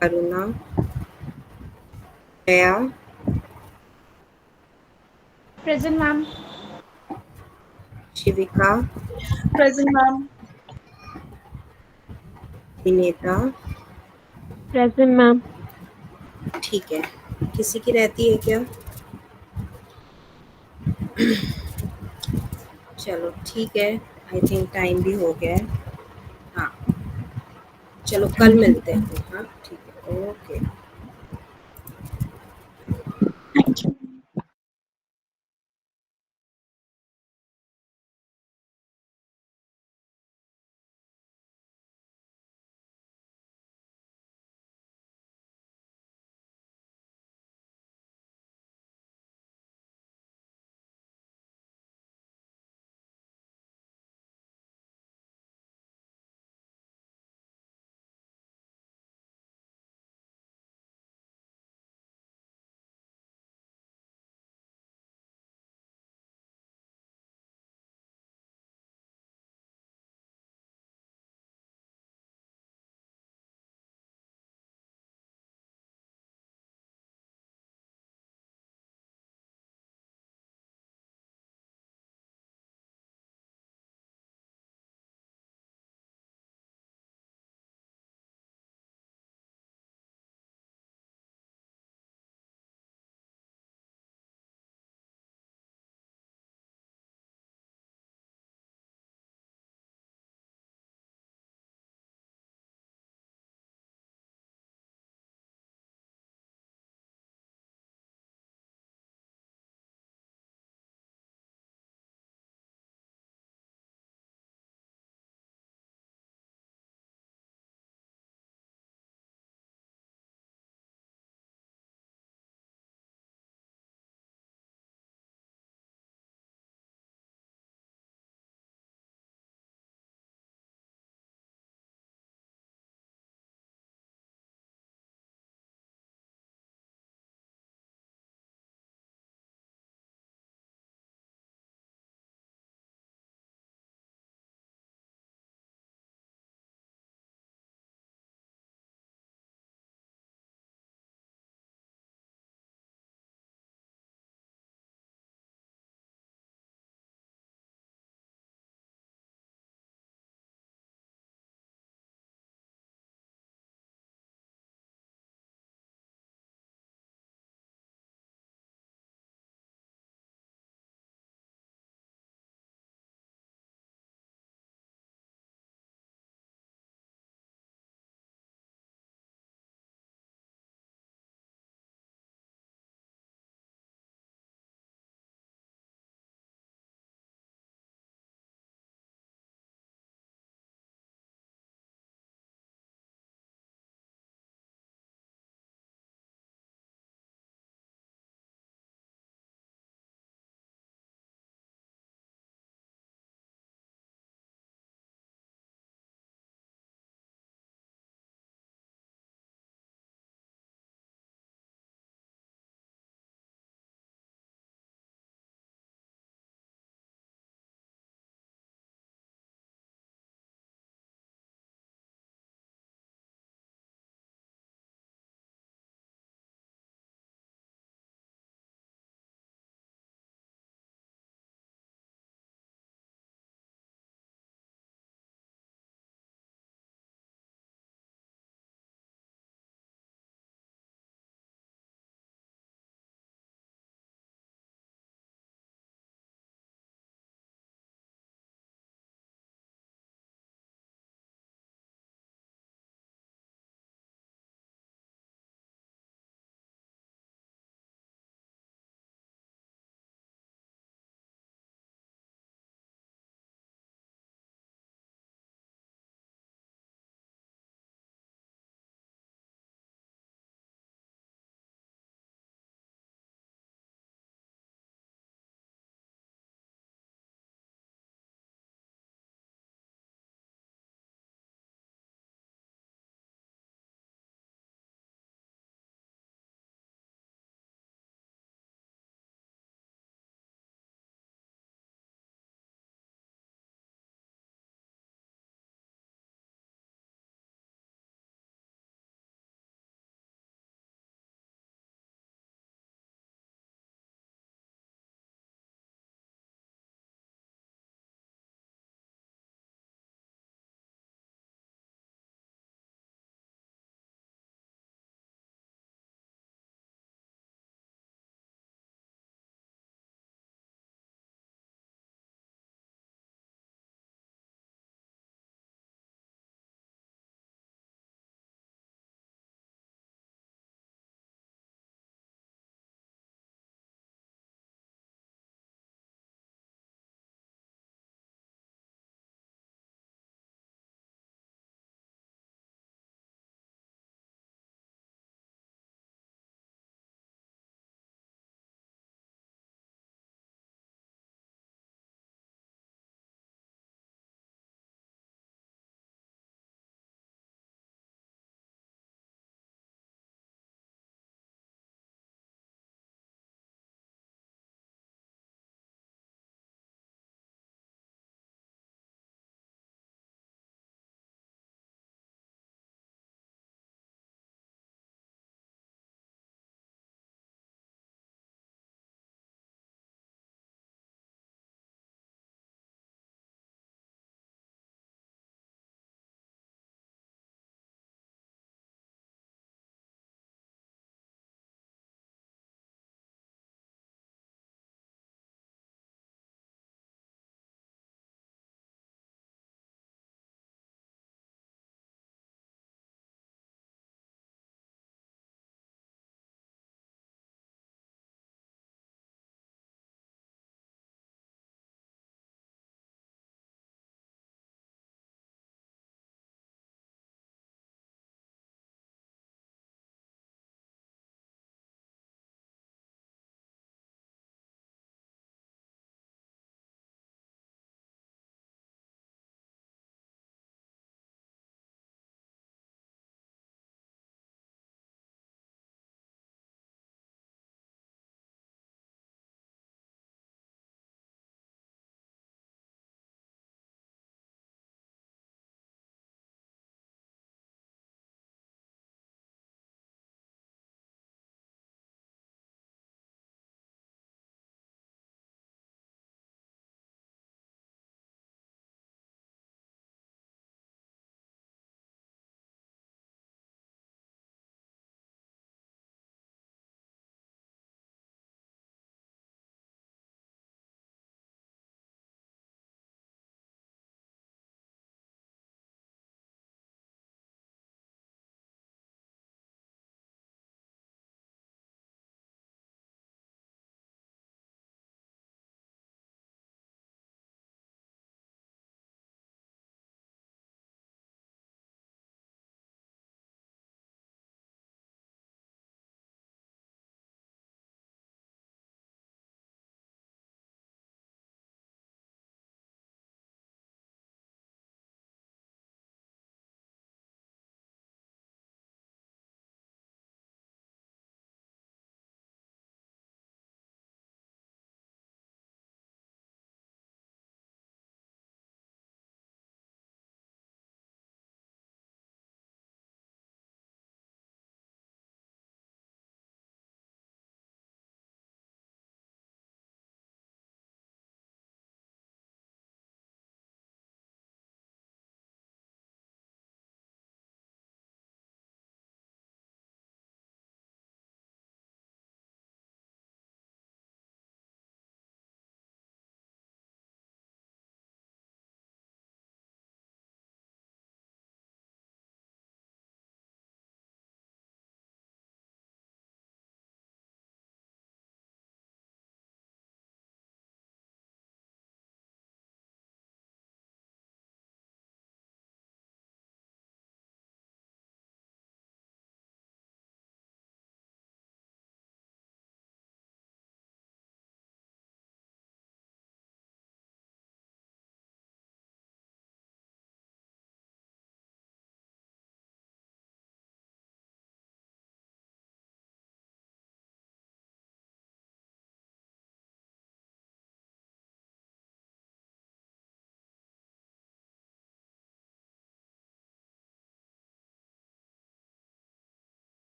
करुणा, जया, Present, ma'am. शिविका, Present, ma'am. Vinita. Present, ma'am. ठीक है, किसी की रहती है क्या? चलो ठीक है, आई थिंक टाइम भी हो गया है। हाँ, चलो कल मिलते हैं। हाँ ठीक है, ओके। Thank you.